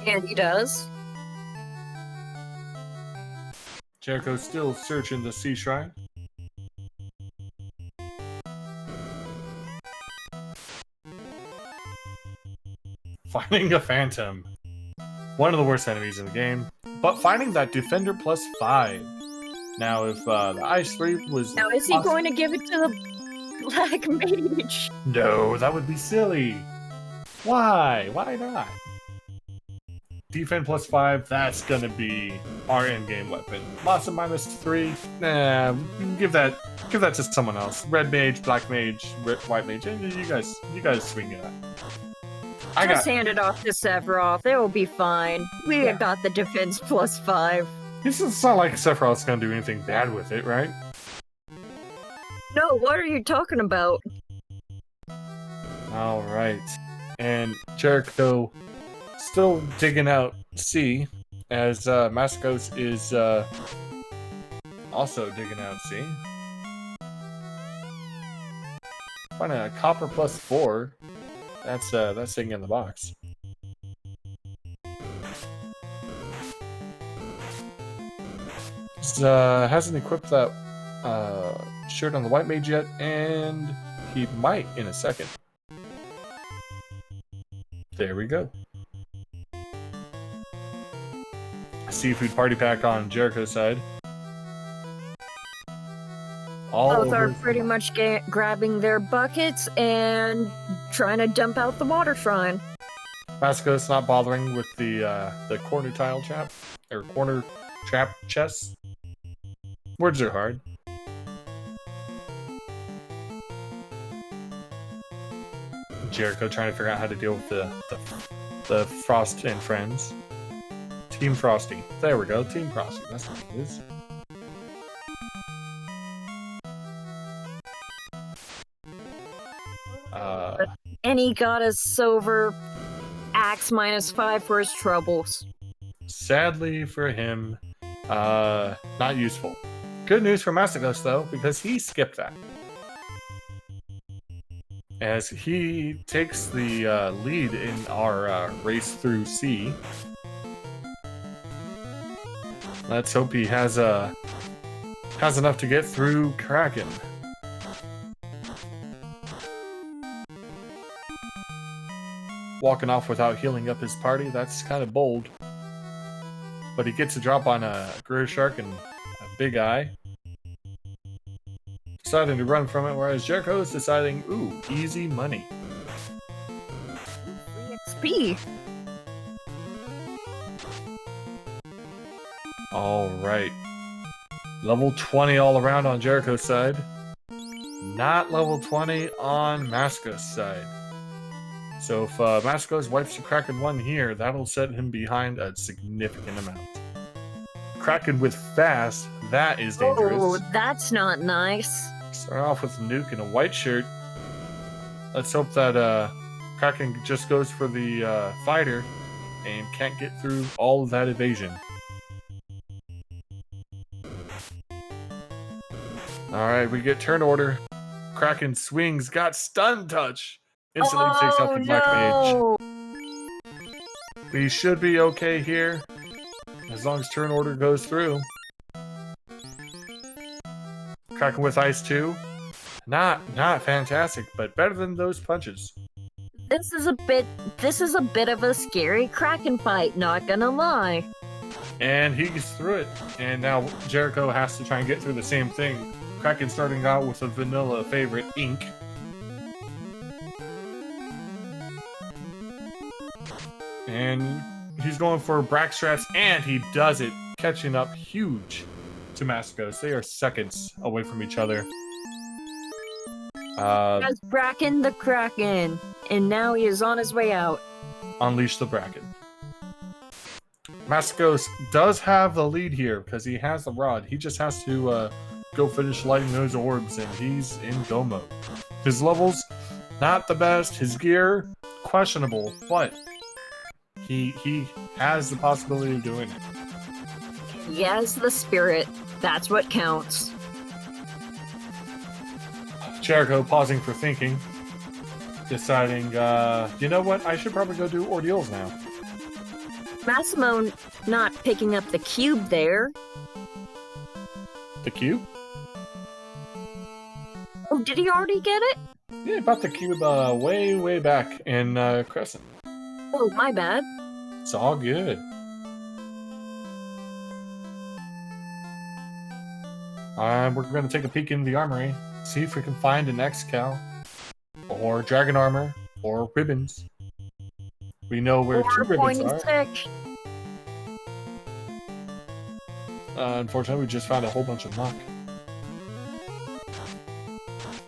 And he does. Jericho's still searching the sea shrine. Finding a phantom. One of the worst enemies in the game. But finding that defender +5. Now, if the ice 3 was... Now, is he going to give it to the Black Mage? No, that would be silly. Why? Why not? Defend +5, that's gonna be our endgame weapon. Masa -3, nah, give that to someone else. Red mage, black mage, white mage. You guys swing it. Just hand it off to Sephiroth. It will be fine. We got the defense +5. It's not like Sephiroth's gonna do anything bad with it, right? No, what are you talking about? All right, and Jericho still digging out C, as Mastigos is also digging out C. Finding a copper +4. That's sitting in the box. Hasn't equipped that shirt on the white mage yet, and he might in a second. There we go. Seafood party pack on Jericho's side. Both are pretty much grabbing their buckets and trying to dump out the water shrine. Mastigos not bothering with the corner tile trap or corner trap chest. Words are hard. Jericho trying to figure out how to deal with the Frost and friends. Team Frosty. There we go. Team Frosty. That's what it is. And he got a silver axe -5 for his troubles. Sadly for him, not useful. Good news for Mastigos though, because he skipped that. As he takes the lead in our race through C. Let's hope he has enough to get through Kraken. Walking off without healing up his party, that's kind of bold. But he gets a drop on a Greer Shark and a Big Eye. Deciding to run from it, whereas Jericho is deciding, ooh, easy money. XP. Alright. Level 20 all around on Jericho's side. Not level 20 on Mastigos' side. So if Mastigos wipes the Kraken 1 here, that'll set him behind a significant amount. Kraken with fast, that is dangerous. Oh, that's not nice. Start off with Nuke and a white shirt. Let's hope that Kraken just goes for the fighter and can't get through all of that evasion. Alright, we get turn order. Kraken swings, got stun touch. Instantly takes out the Black Mage. We should be okay here, as long as turn order goes through. Kraken with ice too. Not fantastic, but better than those punches. This is a bit of a scary Kraken fight, not gonna lie. And he gets through it. And now Jericho has to try and get through the same thing. Kraken starting out with a vanilla favorite, Ink. And he's going for Brackstraps, and he does it, catching up huge to Mastigos. They are seconds away from each other. Has Bracken the Kraken, and now he is on his way out. Unleash the Bracken. Mastigos does have the lead here because he has the rod. He just has to go finish lighting those orbs, and he's in go mode. His levels, not the best. His gear, questionable, but he has the possibility of doing it. He has the spirit. That's what counts. Jericho pausing for thinking, deciding, you know what? I should probably go do ordeals now. Massimo not picking up the cube there. The cube? Oh, did he already get it? Yeah, about the cube way back in Crescent. Oh, my bad. It's all good. We're going to take a peek in the armory, see if we can find an X-Cal, or Dragon Armor, or Ribbons. We know where 2 ribbons are. 4.6. Unfortunately, we just found a whole bunch of muck.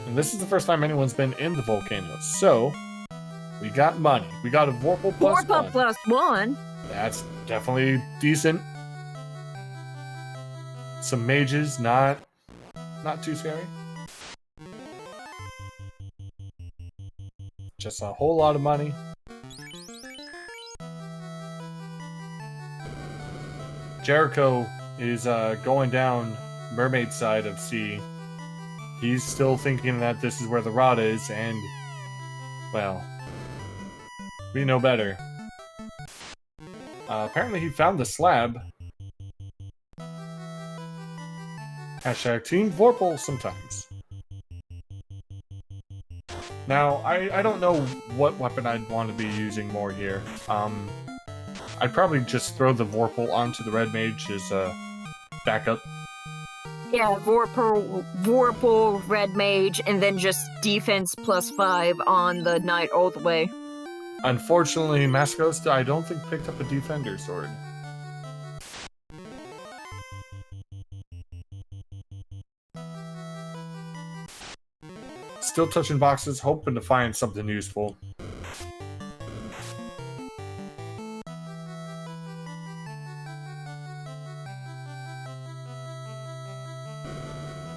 And this is the first time anyone's been in the volcano, so we got money. We got a Vorpal plus Vorpal one. plus 1. That's definitely decent. Some mages, not too scary. Just a whole lot of money. Jericho is going down Mermaid side of sea. He's still thinking that this is where the rod is, and, well, we know better. Apparently he found the slab. Hashtag Team Vorpal sometimes. Now, I don't know what weapon I'd want to be using more here. I'd probably just throw the Vorpal onto the Red Mage as a backup. Yeah, Vorpal, Red Mage, and then just defense plus 5 on the Knight all the way. Unfortunately, Mastigos, I don't think, picked up a Defender sword. Still touching boxes, hoping to find something useful.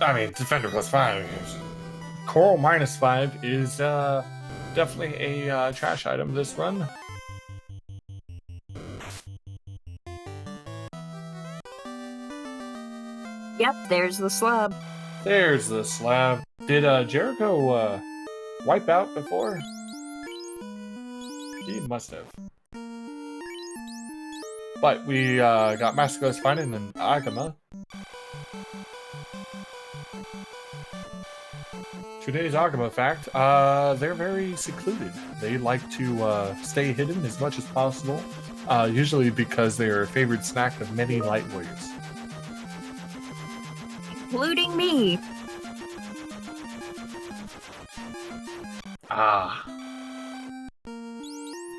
I mean, Defender plus 5. Coral minus 5 is definitely a trash item this run. Yep, there's the slab. There's the slab. Did Jericho wipe out before? He must have. But we got Mastigos finding an Agama. Today's Agama fact, they're very secluded. They like to stay hidden as much as possible, usually because they are a favored snack of many light warriors. Including me.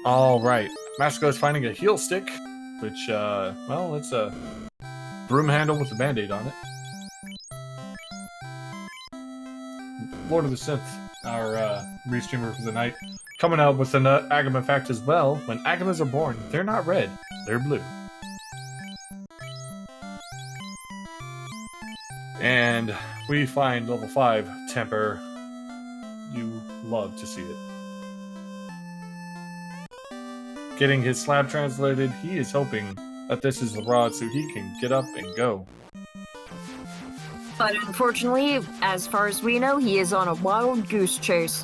Alright. Mastigos finding a heal stick, which, well, it's a broom handle with a band-aid on it. Lord of the Synth, our restreamer for the night, coming out with an Agama fact as well. When Agamas are born, they're not red, they're blue. And we find level 5 Temper. You love to see it. Getting his slab translated, he is hoping that this is the rod so he can get up and go. But unfortunately, as far as we know, he is on a wild goose chase.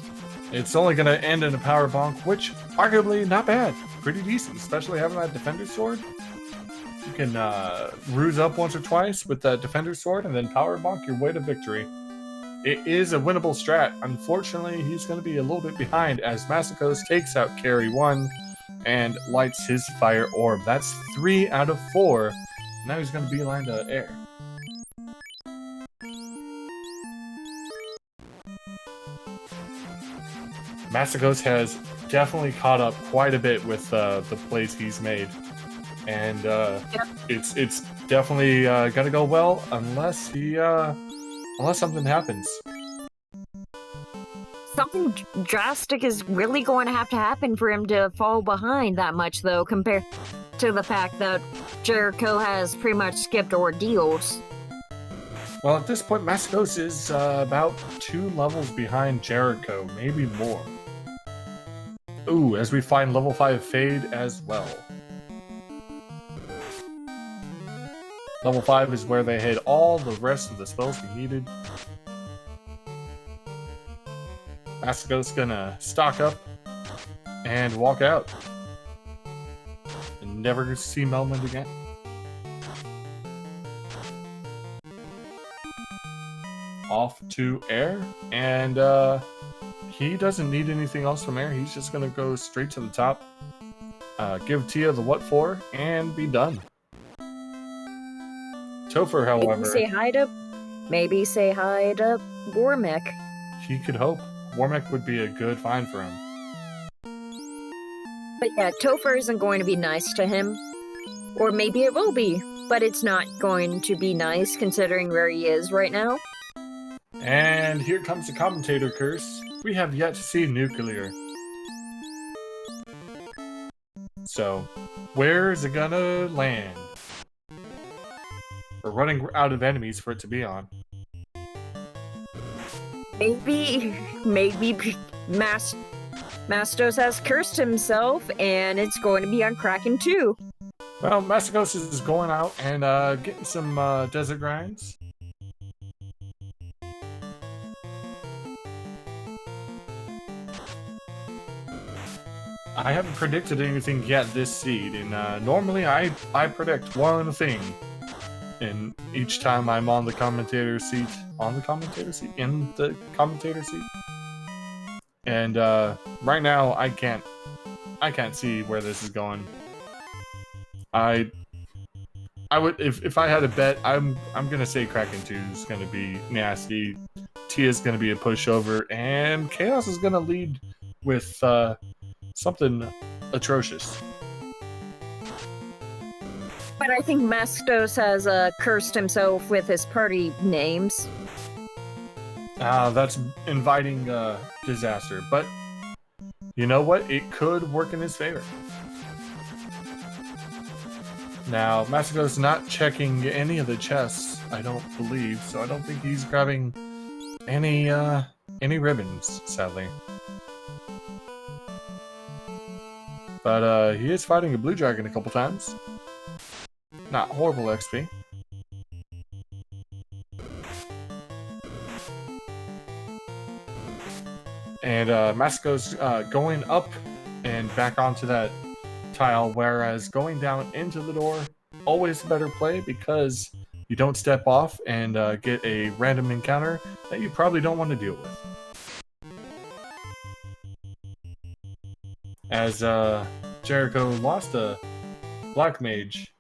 It's only going to end in a power bonk, which, arguably, not bad. Pretty decent, especially having that Defender Sword. You can ruse up once or twice with that Defender Sword and then power bonk your way to victory. It is a winnable strat. Unfortunately, he's going to be a little bit behind as Mastigos takes out Carry 1 and lights his Fire Orb. That's 3 out of 4. Now he's going to beeline to air. Mastigos has definitely caught up quite a bit with the plays he's made. And it's definitely gonna go well unless he unless something happens. something drastic is really going to have to happen for him to fall behind that much, though, compared to the fact that Jericho has pretty much skipped ordeals. Well, at this point, Mastigos is about 2 levels behind Jericho, maybe more. Ooh, as we find level 5 Fade as well. Level 5 is where they hit all the rest of the spells we needed. Mastigos gonna stock up and walk out. And never see Melmond again. Off to Air, and he doesn't need anything else from Air. He's just gonna go straight to the top, give Tia the what for, and be done. Topher, however, maybe say hi to Wormek. He could hope. Wormek would be a good find for him. But yeah, Topher isn't going to be nice to him. Or maybe it will be, but it's not going to be nice considering where he is right now. And here comes the commentator curse. We have yet to see Nuclear. So, where is it gonna land? We're running out of enemies for it to be on. Maybe Mastos has cursed himself, and it's going to be on Kraken too. Well, Mastigos is going out and getting some desert grinds. I haven't predicted anything yet this seed, and normally I predict one thing. And each time I'm on the commentator seat, in the commentator seat. And right now I can't see where this is going. I would if I had a bet, I'm gonna say Kraken 2 is gonna be nasty. Tia is gonna be a pushover, and Chaos is gonna lead with something atrocious. But I think Mastos has cursed himself with his party names. That's inviting disaster. But you know what? It could work in his favor. Now, Mastigos not checking any of the chests, I don't believe, so I don't think he's grabbing any ribbons, sadly. But he is fighting a blue dragon a couple times. Not horrible XP. And Mastigos going up and back onto that tile, whereas going down into the door, always a better play because you don't step off and get a random encounter that you probably don't want to deal with. As Jericho lost a Black Mage.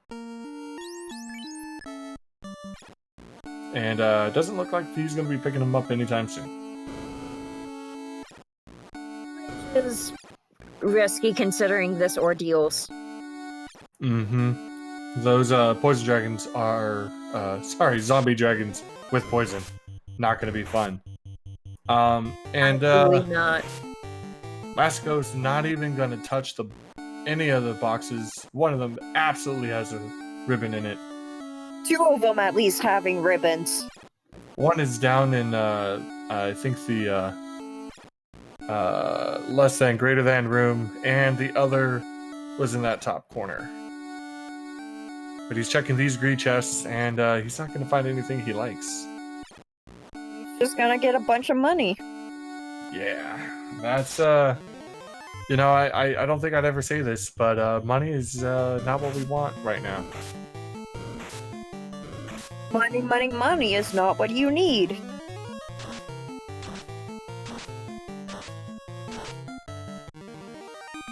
And it doesn't look like he's going to be picking him up anytime soon. Is risky considering this ordeals. Mm-hmm. Those poison dragons are zombie dragons with poison. Not going to be fun. And Absolutely not. Mastigos not even going to touch any of the boxes. One of them absolutely has a ribbon in it. 2 of them at least having ribbons. One is down in I think the less than greater than room, and the other was in that top corner. But he's checking these green chests, and he's not going to find anything he likes. He's just gonna get a bunch of money. Yeah, that's you know, I don't think I'd ever say this, but money is not what we want right now. Money, money, money is not what you need.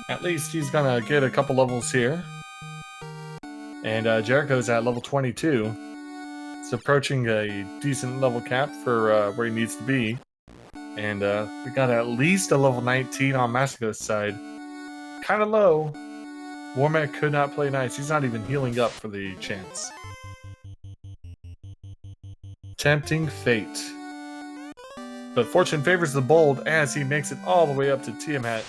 At least he's gonna get a couple levels here. And Jericho's at level 22. It's approaching a decent level cap for where he needs to be. And we got at least a level 19 on Mastigos' side. Kind of low. Wormek could not play nice. He's not even healing up for the chance. Tempting fate. But fortune favors the bold as he makes it all the way up to Tiamat.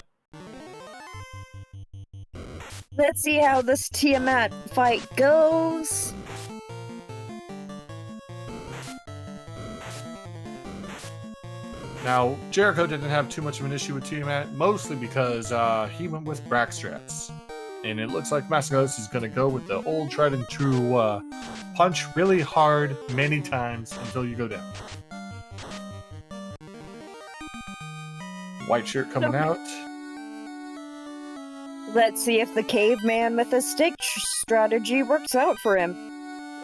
Let's see how this Tiamat fight goes. Now, Jericho didn't have too much of an issue with Tiamat, mostly because he went with Braxtrats. And it looks like Mastigos is going to go with the old tried and true punch really hard many times until you go down. White shirt coming out. Let's see if the caveman with a stick strategy works out for him.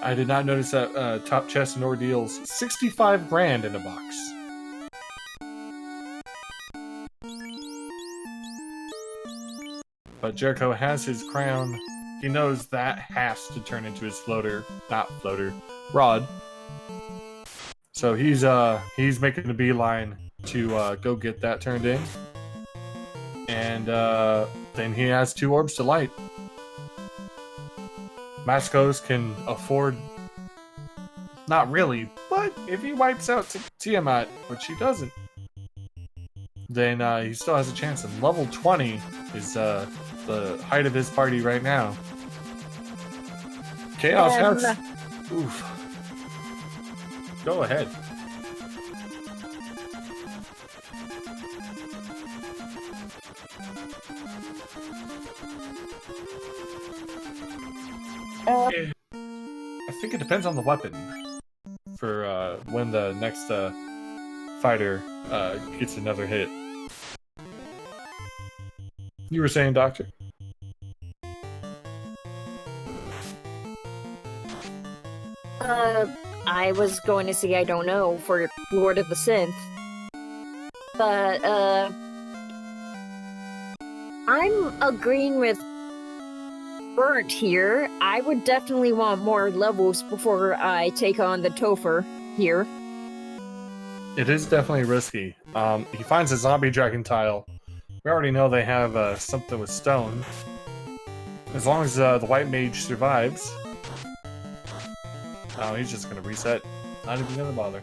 I did not notice that top chest and ordeals 65 grand in a box. But Jericho has his crown. He knows that has to turn into his rod. So he's making a beeline to go get that turned in. And then he has 2 orbs to light. Mastigos can afford, not really, but if he wipes out Tiamat, which he doesn't, then he still has a chance. And level 20 is the height of his party right now. Chaos has... Oof. Go ahead. I think it depends on the weapon for when the next fighter gets another hit. You were saying, Doctor? I was going to say I don't know for Lord of the Synth. But, I'm agreeing with Burnt here. I would definitely want more levels before I take on the Topher here. It is definitely risky. He finds a zombie dragon tile. We already know they have something with stone. As long as the white mage survives. Oh, he's just gonna reset. Not even gonna bother.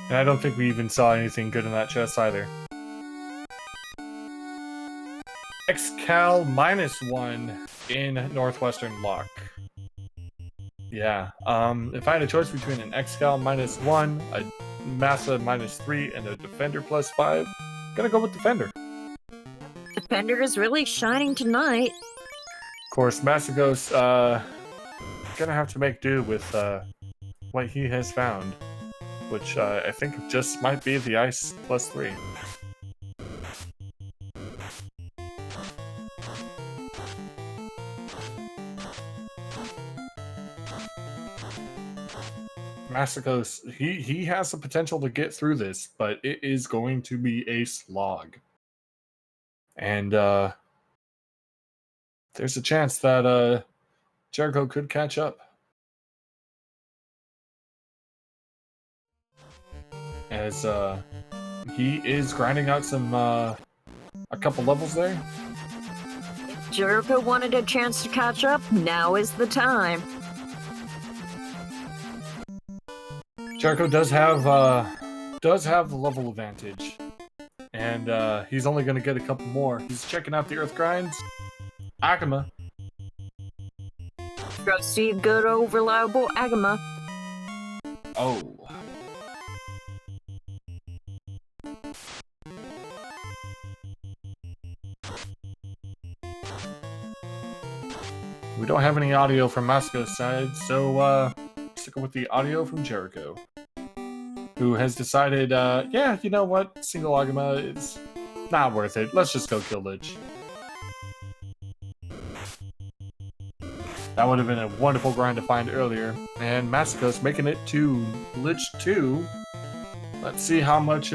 And I don't think we even saw anything good in that chest either. Excal -1 in Northwestern Lock. Yeah, if I had a choice between an Excal -1, a Massa -3, and a Defender +5, gonna go with Defender. Defender is really shining tonight. Of course, Mastigos, gonna have to make do with what he has found, which I think just might be the Ice +3. Mastigos, he has the potential to get through this, but it is going to be a slog. And there's a chance that Jericho could catch up. As he is grinding out some a couple levels there. If Jericho wanted a chance to catch up, now is the time. Jericho does have the level advantage, and he's only going to get a couple more. He's checking out the Earth Grinds. Agama. Trusty, good, old, reliable Agama. Oh. We don't have any audio from Mastigos' side, so sticking with the audio from Jericho, who has decided, yeah, you know what? Single Agama is not worth it. Let's just go kill Lich. That would have been a wonderful grind to find earlier. And Mastigos making it to Lich 2. Let's see how much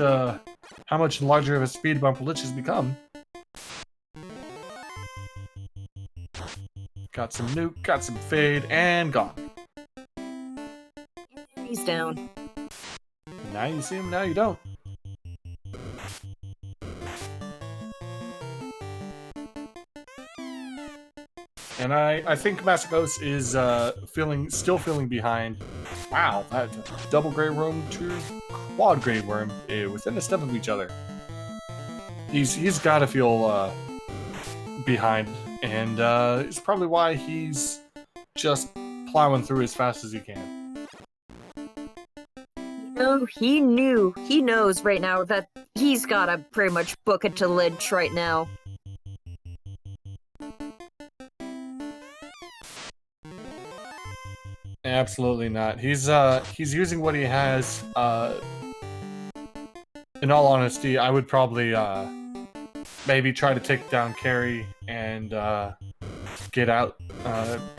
larger of a speed bump Lich has become. Got some nuke, got some fade, and gone. He's down. Now you see him, now you don't. And I think Mastigos is still feeling behind. Wow, that double Grey Worm to quad Grey Worm within a step of each other. He's got to feel behind, and it's probably why he's just plowing through as fast as he can. No, he knows right now that he's gotta pretty much book it to Lich right now. Absolutely not. He's using what he has. In all honesty, I would probably maybe try to take down Carrie and get out,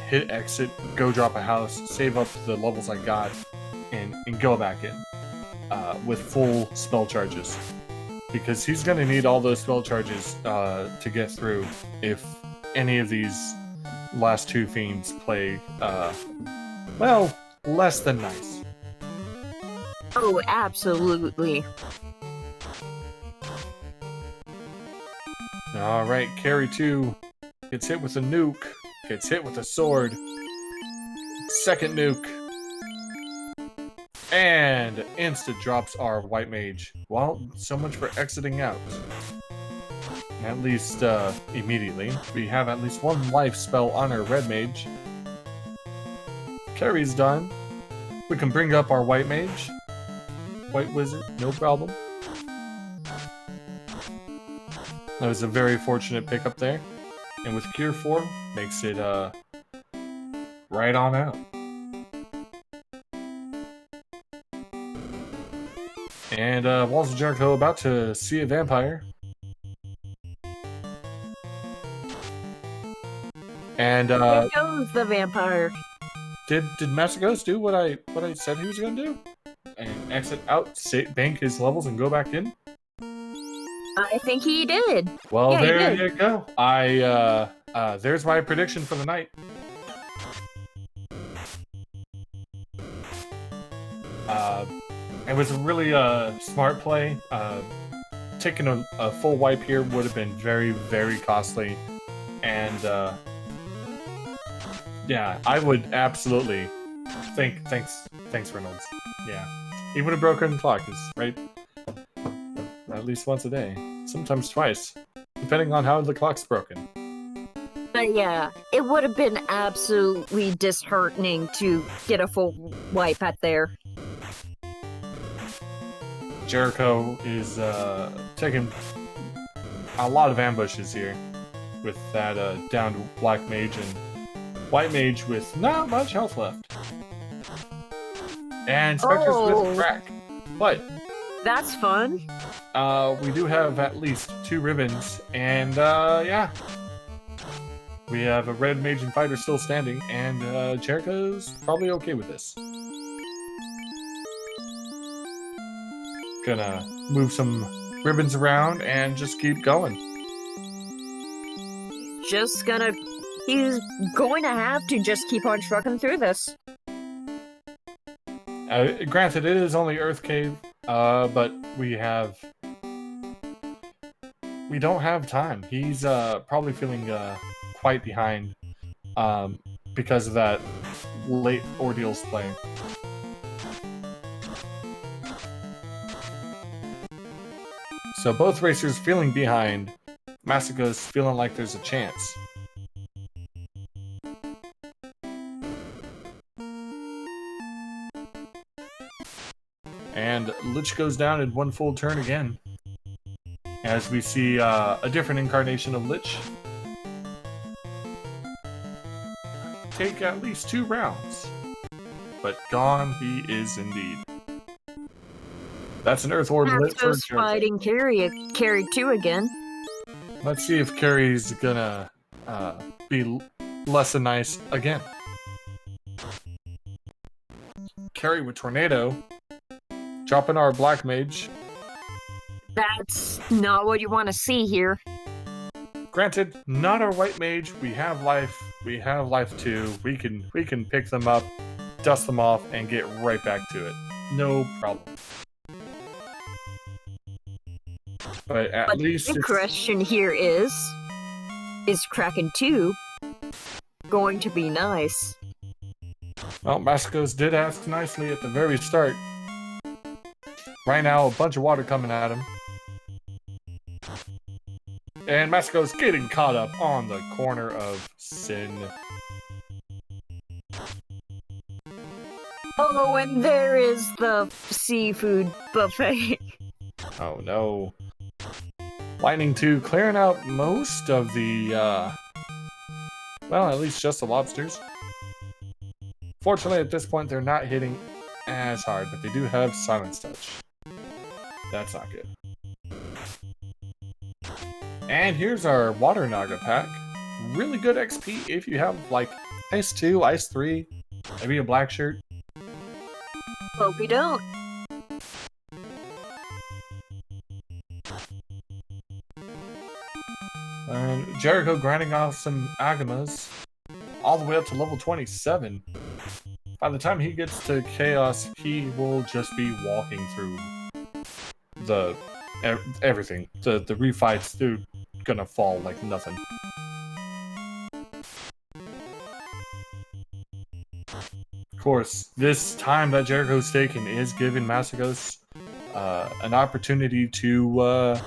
hit exit, go drop a house, save up the levels I got, and go back in with full spell charges. Because he's going to need all those spell charges to get through if any of these last two fiends play, well, less than nice. Oh, absolutely. Alright, Carrie 2 gets hit with a nuke, gets hit with a sword, second nuke, and insta drops our white mage. Well, so much for exiting out. At least, immediately. We have at least one life spell on our red mage. Carrie's done. We can bring up our white mage. White wizard, no problem. That was a very fortunate pickup there. And with Cure 4, makes it, right on out. And, WallsofJerich0 about to see a vampire. And, There goes the vampire. Did Mastigos do what I said he was gonna do? And exit out, bank his levels, and go back in? I think he did. Well, Yeah, there you go. There's my prediction for the night. It was a really smart play. Taking a full wipe here would have been very, very costly. And, yeah, I would absolutely thanks Reynolds. Yeah. Even a broken clock is right at least once a day. Sometimes twice. Depending on how the clock's broken. But yeah, it would have been absolutely disheartening to get a full wipe at there. Jericho is taking a lot of ambushes here with that downed black mage and white mage with not much health left. And Spectre's with crack. But that's fun. We do have at least 2 ribbons, and yeah. We have a red mage and fighter still standing, and Jericho's probably okay with this. Gonna move some ribbons around and just keep going. He's going to have to just keep on trucking through this. Granted, it is only Earth Cave, but we don't have time. He's probably feeling quite behind because of that late Ordeals play. So both racers feeling behind. Mastigos feeling like there's a chance. And Lich goes down in one full turn again. As we see a different incarnation of Lich. Take at least 2 rounds. But gone he is indeed. That's an Earth Orb Lich for Mastigos fighting Carrie 2 again. Let's see if Carrie's gonna be less than nice again. Carrie with Tornado. Dropping our Black Mage. That's not what you want to see here. Granted, not our White Mage. We have life. We have life too. We can pick them up, dust them off, and get right back to it. No problem. But at least the question here is Kraken 2 going to be nice. Well, Mastigos did ask nicely at the very start. Right now, a bunch of water coming at him. And Mastigos getting caught up on the corner of Sin. Oh, and there is the seafood buffet. Oh no. Lightning 2 clearing out most of the, well, at least just the lobsters. Fortunately, at this point, they're not hitting as hard, but they do have Silence Touch. That's not good. And here's our Water Naga pack. Really good XP if you have, like, Ice 2, Ice 3, maybe a black shirt. Hope we don't. And Jericho grinding off some Agamas all the way up to level 27. By the time he gets to Chaos, he will just be walking through the everything. The refights, they're gonna fall like nothing. Of course, this time that Jericho's taken is giving Mastigos an opportunity to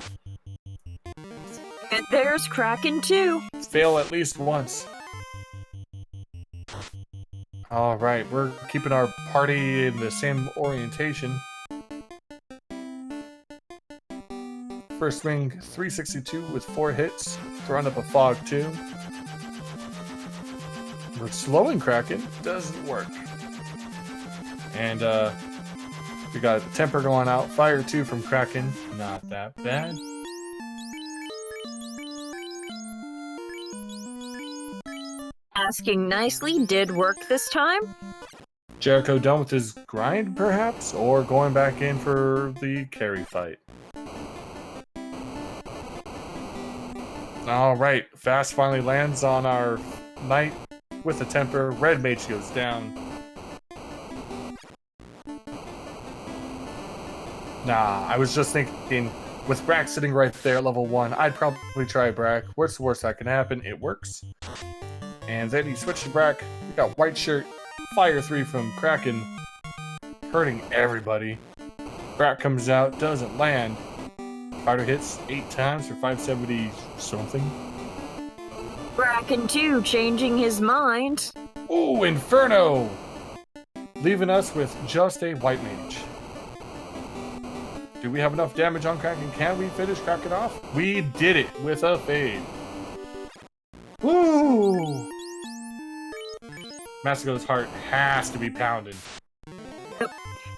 And there's Kraken too. fail at least once. Alright, we're keeping our party in the same orientation. First swing, 362 with 4 hits, throwing up a fog too. We're slowing Kraken, doesn't work. And we got Temper going out, Fire 2 from Kraken, not that bad. Asking nicely did work this time. Jericho done with his grind, perhaps? Or going back in for the carry fight? Alright, Fast finally lands on our knight with a temper. Red Mage goes down. Nah, I was just thinking, with Brack sitting right there at level 1, I'd probably try Brack. What's the worst that can happen? It works. And then he switched to Brack. We got White Shirt, Fire 3 from Kraken, hurting everybody. Brack comes out, doesn't land. Fighter hits 8 times for 570 something. Kraken too, changing his mind. Ooh, Inferno! Leaving us with just a White Mage. Do we have enough damage on Kraken? Can we finish Kraken off? We did it with a fade. Woo! Mastigos' heart has to be pounding.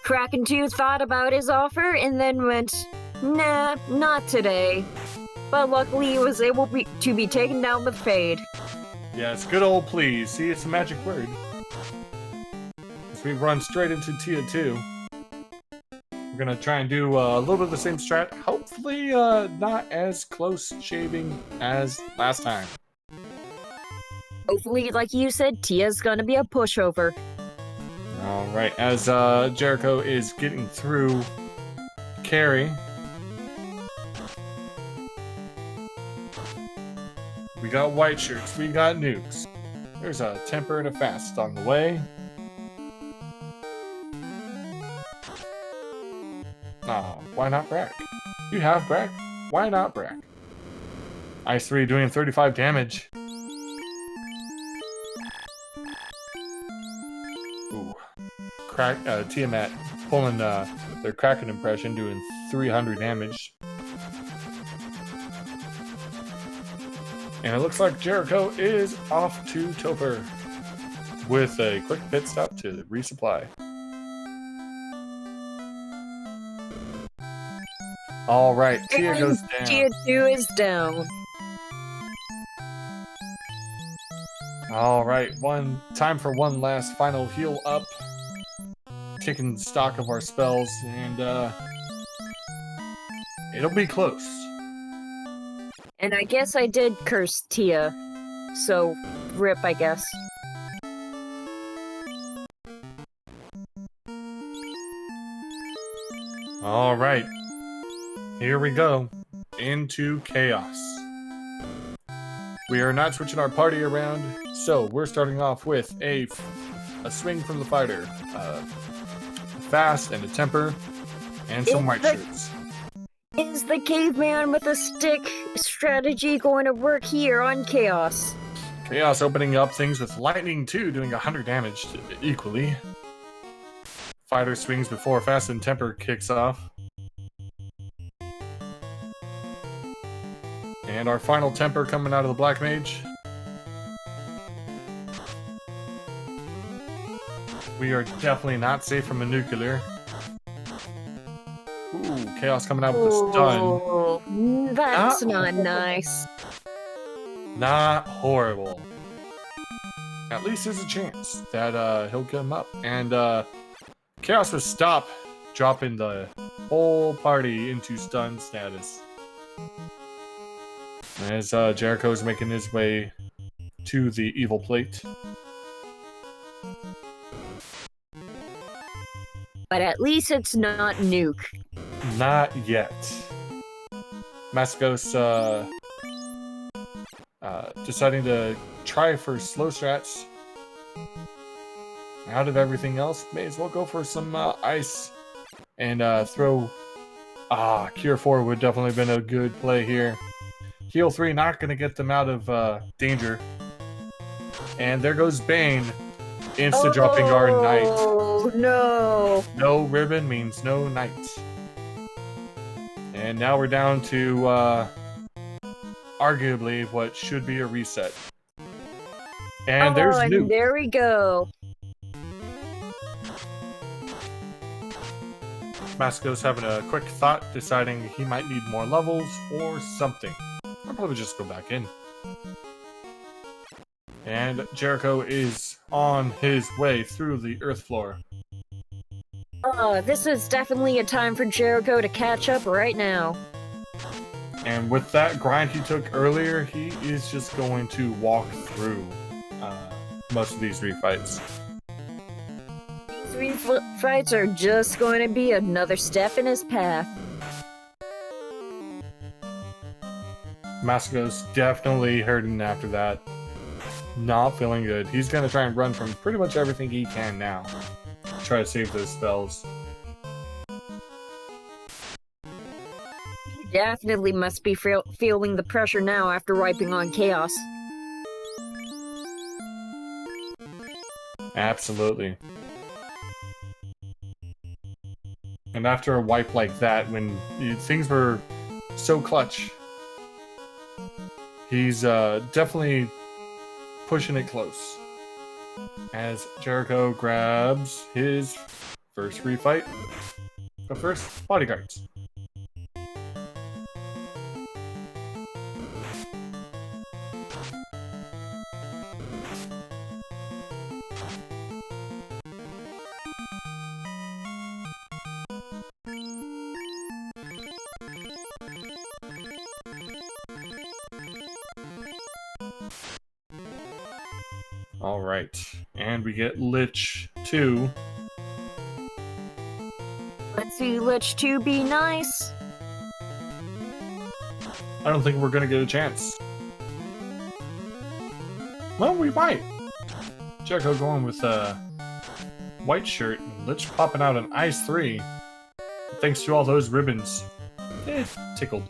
Kraken 2 thought about his offer and then went, nah, not today. But luckily he was able to be taken down with Fade. Yes, good old please. See, it's a magic word. As we run straight into Tia 2. We're gonna try and do a little bit of the same strat. Hopefully not as close shaving as last time. Hopefully, like you said, Tia's gonna be a pushover. Alright, as Jericho is getting through carry. We got white shirts, we got nukes. There's a temper and a fast on the way. Oh, why not Brack? You have Brack? Why not Brack? Ice 3 doing 35 damage. Ooh. Tiamat pulling their Kraken impression, doing 300 damage. And it looks like Jericho is off to Topher with a quick pit stop to resupply. Alright, Tia goes down. Tia 2 is down. Alright, time for one last final heal up. Taking stock of our spells, and it'll be close. And I guess I did curse Tia. So, rip, I guess. Alright. Here we go. Into chaos. We are not switching our party around, so we're starting off with a swing from the fighter, fast and a temper, and some white shirts. Is the caveman with a stick strategy going to work here on Chaos? Chaos opening up things with lightning too, doing 100 damage equally. Fighter swings before fast and temper kicks off. And our final temper coming out of the Black Mage. We are definitely not safe from a nuclear. Ooh, Chaos coming out with a stun. Oh, that's not nice. Not horrible. At least there's a chance that he'll get him up. And Chaos will stop, dropping the whole party into stun status. As Jericho is making his way to the evil plate. But at least it's not Nuke. Not yet. Mastigos deciding to try for slow strats. Out of everything else, may as well go for some ice and throw. Cure 4 would definitely have been a good play here. Heal 3 not going to get them out of danger. And there goes Bane, insta-dropping our knight. Oh, no. No ribbon means no knight. And now we're down to arguably what should be a reset. And there's Nuke. And there we go. Mastigos having a quick thought, deciding he might need more levels or something. I'll probably just go back in. And Jericho is on his way through the earth floor. This is definitely a time for Jericho to catch up right now. And with that grind he took earlier, he is just going to walk through most of these refights. These refights are just going to be another step in his path. Mastigos definitely hurting after that. Not feeling good. He's going to try and run from pretty much everything he can now. Try to save those spells. He definitely must be feeling the pressure now after wiping on Chaos. Absolutely. And after a wipe like that, when things were so clutch, he's definitely pushing it close. As Jericho grabs his first refight. But first, bodyguards. Alright, and we get Lich 2. Let's see Lich 2 be nice. I don't think we're gonna get a chance. Well, we might. Jericho going with a white shirt, and Lich popping out an Ice 3. Thanks to all those ribbons. It tickled.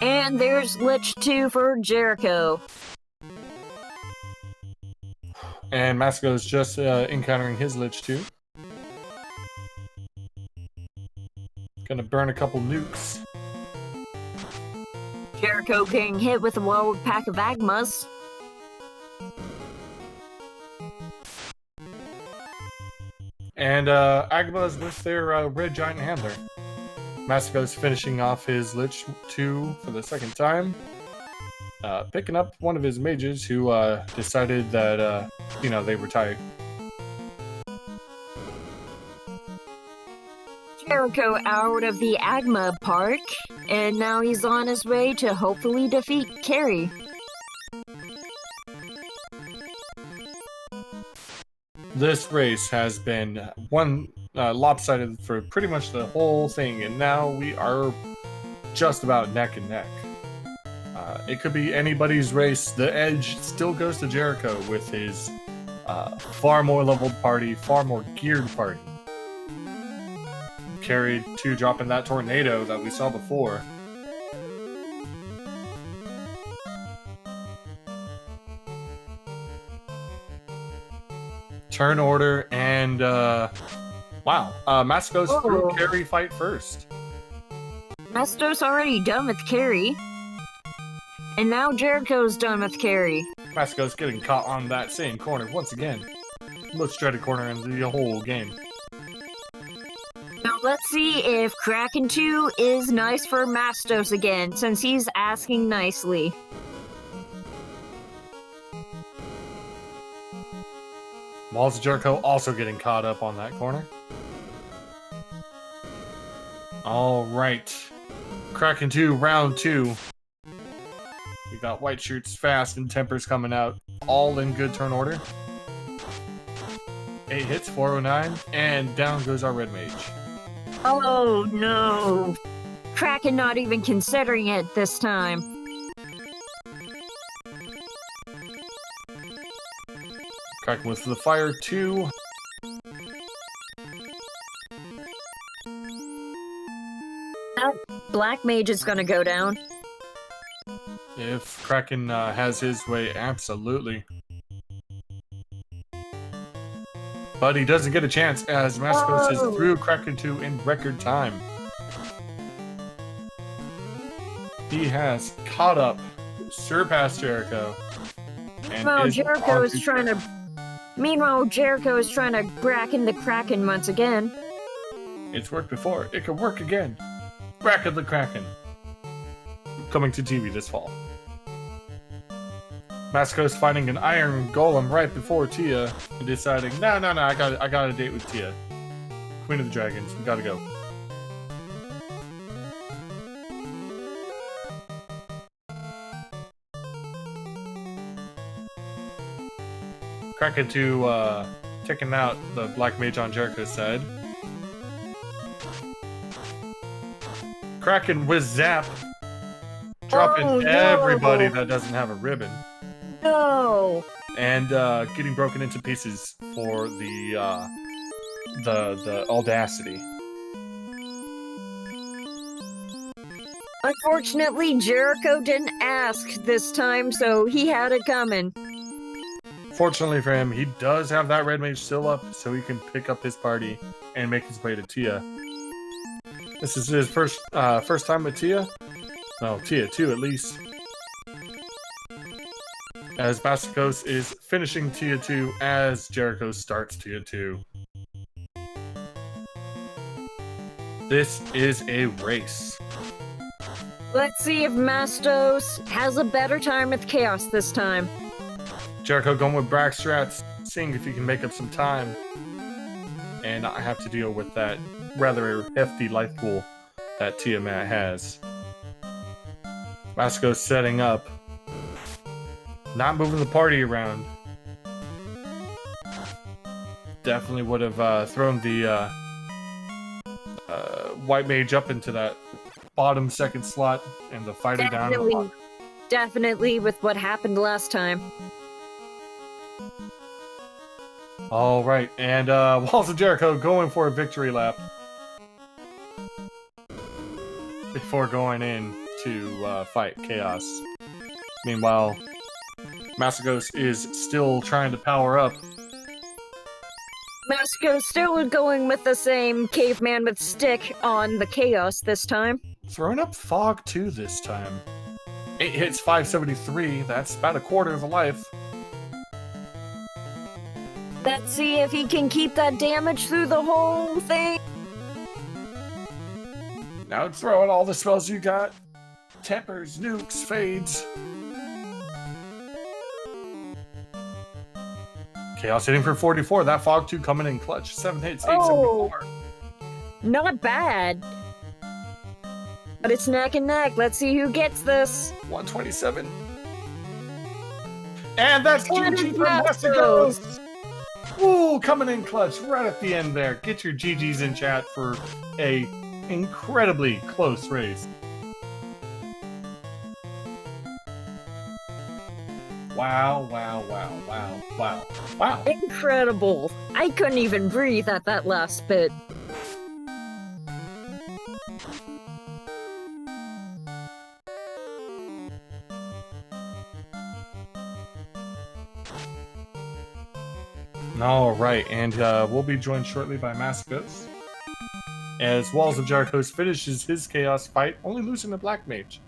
And there's Lich 2 for Jericho. And Mastigos just encountering his Lich 2. Gonna burn a couple nukes. Jericho getting hit with a wild pack of Agmas. And Agmas with their red giant handler. Mastigos finishing off his Lich 2 for the second time. Picking up one of his mages who decided that, they were tired. Jericho out of the Agma Park, and now he's on his way to hopefully defeat Carrie. This race has been one lopsided for pretty much the whole thing, and now we are just about neck and neck. It could be anybody's race. The edge still goes to Jericho with his far more leveled party, far more geared party. Carried to dropping that tornado that we saw before. Turn order and wow, Mastigos threw carry fight first. Mastigos already done with carry. And now Jericho's done with carry. Mastigos getting caught on that same corner once again. Most dreaded corner in the whole game. Now let's see if Kraken 2 is nice for Mastigos again, since he's asking nicely. Walls of Jericho also getting caught up on that corner. Alright. Kraken 2, round 2. We got white shirts fast and tempers coming out. All in good turn order. 8 hits, 409, and down goes our red mage. Oh no! Kraken not even considering it this time. Kraken with the fire 2. Black mage is gonna go down. If Kraken has his way, absolutely. But he doesn't get a chance as Mastigos is through Kraken 2 in record time. He has caught up, surpassed Jericho. And Meanwhile, Jericho is trying to bracken the Kraken once again. It's worked before. It can work again. Bracken the Kraken. Coming to TV this fall. Mastigos finding an iron golem right before Tia and deciding, no, I got a date with Tia. Queen of the Dragons, we gotta go. Kraken 2 taking out the black mage on Jericho's side. Kraken with zap. Dropping everybody that doesn't have a ribbon. No! And getting broken into pieces for the audacity. Unfortunately, Jericho didn't ask this time, so he had it coming. Fortunately for him, he does have that red mage still up, so he can pick up his party and make his way to Tia. This is his first time with Tia. No, Tia 2 at least. As Mastigos is finishing Tia 2 as Jericho starts Tia 2. This is a race. Let's see if Mastigos has a better time with Chaos this time. Jericho going with Brack strats, seeing if he can make up some time. And not have to deal with that rather hefty life pool that Tiamat has. Mastigos setting up. Not moving the party around. Definitely would have thrown the white mage up into that bottom second slot and the fighter down. Definitely with what happened last time. Alright, and Walls of Jericho going for a victory lap. Before going in to fight Chaos. Meanwhile, Mastigos is still trying to power up. Mastigos still going with the same caveman with stick on the Chaos this time. Throwing up Fog 2 this time. 8 hits, 573. That's about a quarter of a life. Let's see if he can keep that damage through the whole thing. Now throw in all the spells you got. Tempers, nukes, fades. Chaos hitting for 44. That Fog 2 coming in clutch. 7 hits, 874. Not bad. But it's neck and neck. Let's see who gets this. 127. And that's GG for Mastigos. Ooh, coming in clutch right at the end there. Get your GGs in chat for a incredibly close race. Wow, wow, wow, wow, wow, wow. Incredible. I couldn't even breathe at that last bit. All right, and we'll be joined shortly by Mastigos as Walls of Jericho finishes his Chaos fight, only losing to Black Mage.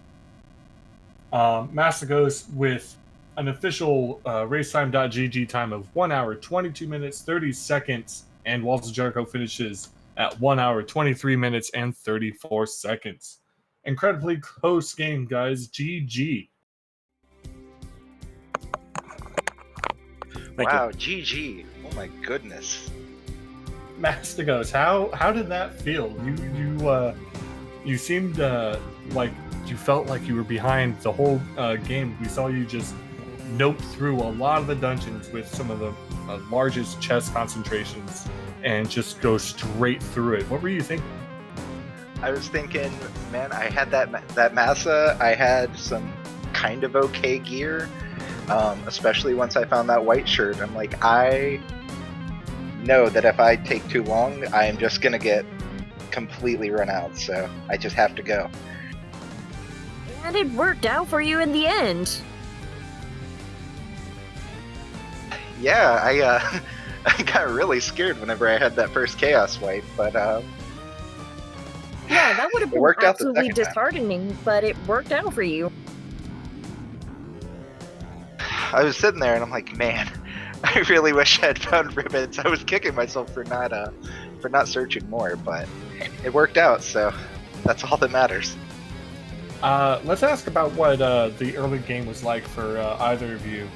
Mastigos with an official racetime.gg time of 1 hour, 22 minutes, 30 seconds, and Walls of Jericho finishes at 1 hour, 23 minutes, and 34 seconds. Incredibly close game, guys. GG. Wow, GG. Oh my goodness. Mastigos, how did that feel? You seemed like you felt like you were behind the whole game. We saw you just nope through a lot of the dungeons with some of the largest chest concentrations and just go straight through it. What were you thinking? I was thinking, man, I had that massa. I had some kind of okay gear, especially once I found that white shirt. I'm like, I know that if I take too long, I am just gonna get completely run out. So I just have to go. And it worked out for you in the end. Yeah, I got really scared whenever I had that first chaos wipe, but Yeah, that would have It been worked out the absolutely second time. disheartening, but it worked out for you. I was sitting there and I'm like, man, I really wish I had found ribbons. I was kicking myself for not searching more, but it worked out, so that's all that matters. Let's ask about what the early game was like for either of you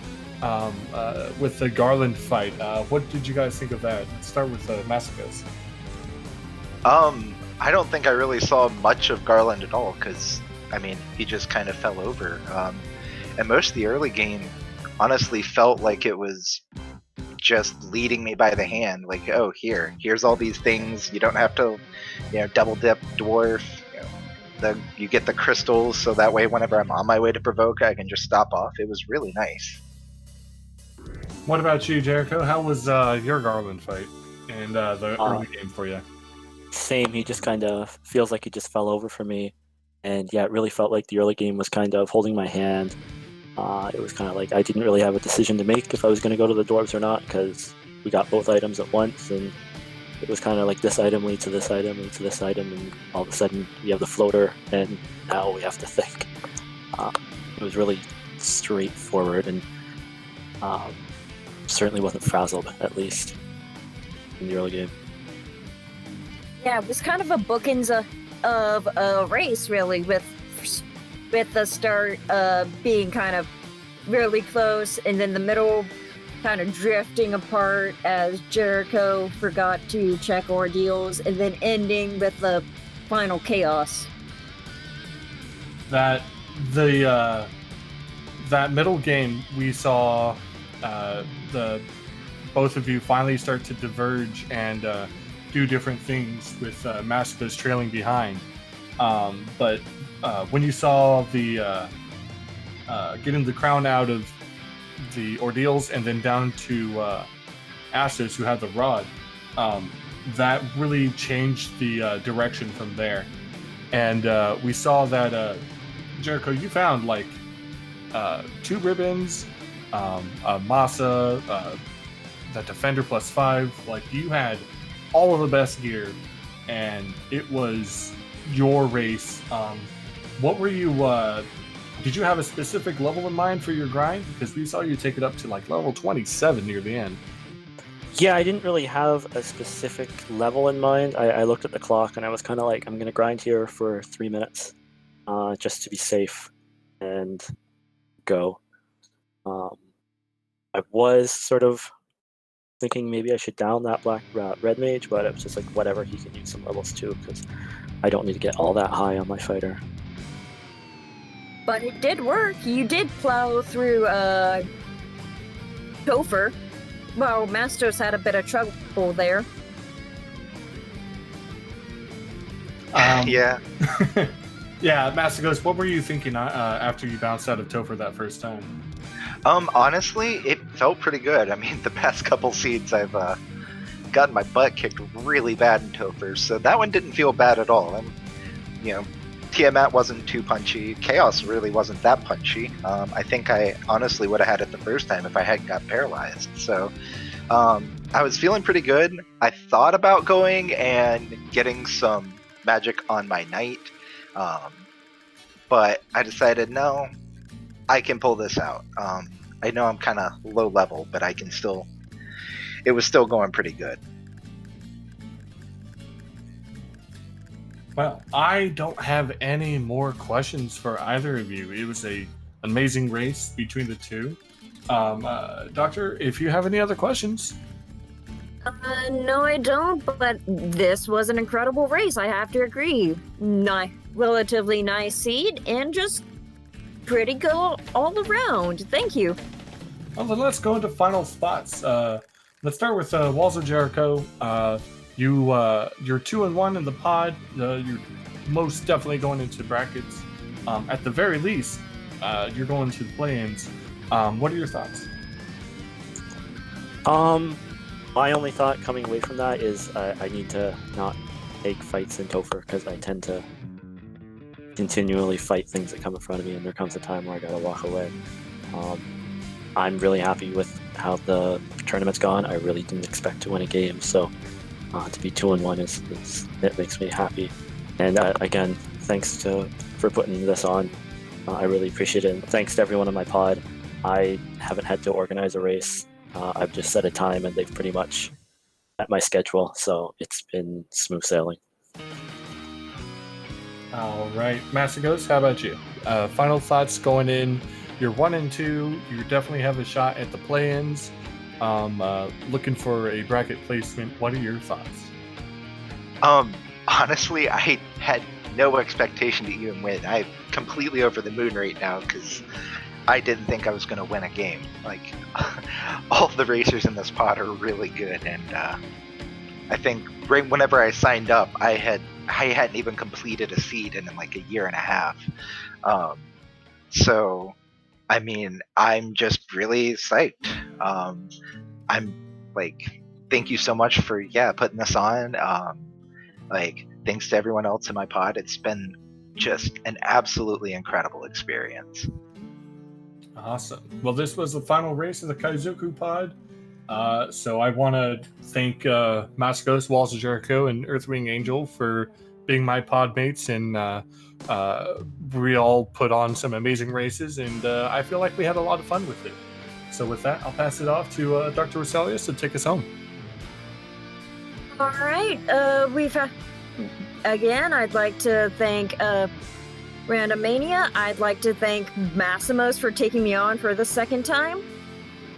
with the Garland fight. What did you guys think of that? Let's start with Mastigos. I don't think I really saw much of Garland at all, because, I mean, he just kind of fell over. And most of the early game honestly felt like it was just leading me by the hand. Like, oh, here's all these things. You don't have to, double dip dwarf. You get the crystals, so that way whenever I'm on my way to provoke, I can just stop off. It was really nice. What about you, Jericho? How was your Garland fight and the early game for you? Same, he just kind of feels like he just fell over for me. And yeah, it really felt like the early game was kind of holding my hand. It was kind of like I didn't really have a decision to make if I was going to go to the dwarves or not, because we got both items at once, and it was kind of like this item leads to this item leads to this item, and all of a sudden we have the floater, and now we have to think. It was really straightforward, and certainly wasn't frazzled, at least in the early game. Yeah, it was kind of a bookends of a race, really, with the start being kind of really close, and then the middle kind of drifting apart as Jericho forgot to check ordeals, and then ending with the final chaos. That middle game we saw the both of you finally start to diverge and do different things with Mastigos trailing behind. But when you saw the getting the crown out of the ordeals and then down to Astos, who had the rod, that really changed the direction from there. And we saw that Jericho, you found like 2 ribbons, a Masa, the Defender +5. Like, you had all of the best gear, and it was your race. What were you? Did you have a specific level in mind for your grind? Because we saw you take it up to like level 27 near the end. Yeah, I didn't really have a specific level in mind. I looked at the clock and I was kind of like, I'm going to grind here for 3 minutes just to be safe and go. I was sort of thinking maybe I should down that black red mage, but it was just like, whatever, he can use some levels too, because I don't need to get all that high on my fighter. But it did work. You did plow through Gopher Well, Mastigos had a bit of trouble there. Yeah. Yeah, Mastigos, what were you thinking after you bounced out of Topher that first time? Honestly, it felt pretty good. I mean, the past couple seeds I've gotten my butt kicked really bad in Topher, so that one didn't feel bad at all. And Tiamat wasn't too punchy. Chaos really wasn't that punchy. I think I honestly would have had it the first time if I hadn't got paralyzed. So I was feeling pretty good. I thought about going and getting some magic on my knight, but I decided no, I can pull this out. I know I'm kind of low level, but I can still. It was still going pretty good. Well, I don't have any more questions for either of you. It was an amazing race between the two. Doctor, if you have any other questions. No, I don't, but this was an incredible race, I have to agree. Relatively nice seed, and just pretty good all around. Thank you. Well, then let's go into final spots. Let's start with WallsofJerich0. You're 2-1 in the pod. You're most definitely going into brackets. At the very least, you're going to the play-ins. What are your thoughts? My only thought coming away from that is I need to not take fights in Topher because I tend to continually fight things that come in front of me, and there comes a time where I gotta walk away. I'm really happy with how the tournament's gone. I really didn't expect to win a game, so to be 2-1 it makes me happy. And again, thanks for putting this on. I really appreciate it. And thanks to everyone on my pod. I haven't had to organize a race. I've just set a time, and they've pretty much met my schedule, so it's been smooth sailing. All right, Mastigos, how about you? Final thoughts going in. You're 1-2. You definitely have a shot at the play-ins. Looking for a bracket placement. What are your thoughts? Honestly, I had no expectation to even win. I'm completely over the moon right now because I didn't think I was going to win a game. Like, all the racers in this pod are really good, and I think right whenever I signed up, I hadn't even completed a seed in like a year and a half. So, I mean, I'm just really psyched. I'm like, thank you so much for putting this on. Like, thanks to everyone else in my pod. It's been just an absolutely incredible experience. Awesome. Well, this was the final race of the Kaizoku pod. So I want to thank Mastigos, WallsofJerich0, and Earthwing Angel for being my pod mates, and we all put on some amazing races, and I feel like we had a lot of fun with it. So with that, I'll pass it off to Dr. Roselius to take us home. All right. Again, I'd like to thank Randomania. I'd like to thank Massimos for taking me on for the second time.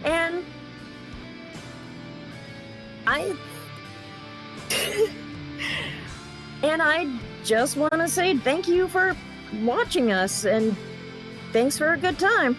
And I just want to say thank you for watching us, and thanks for a good time.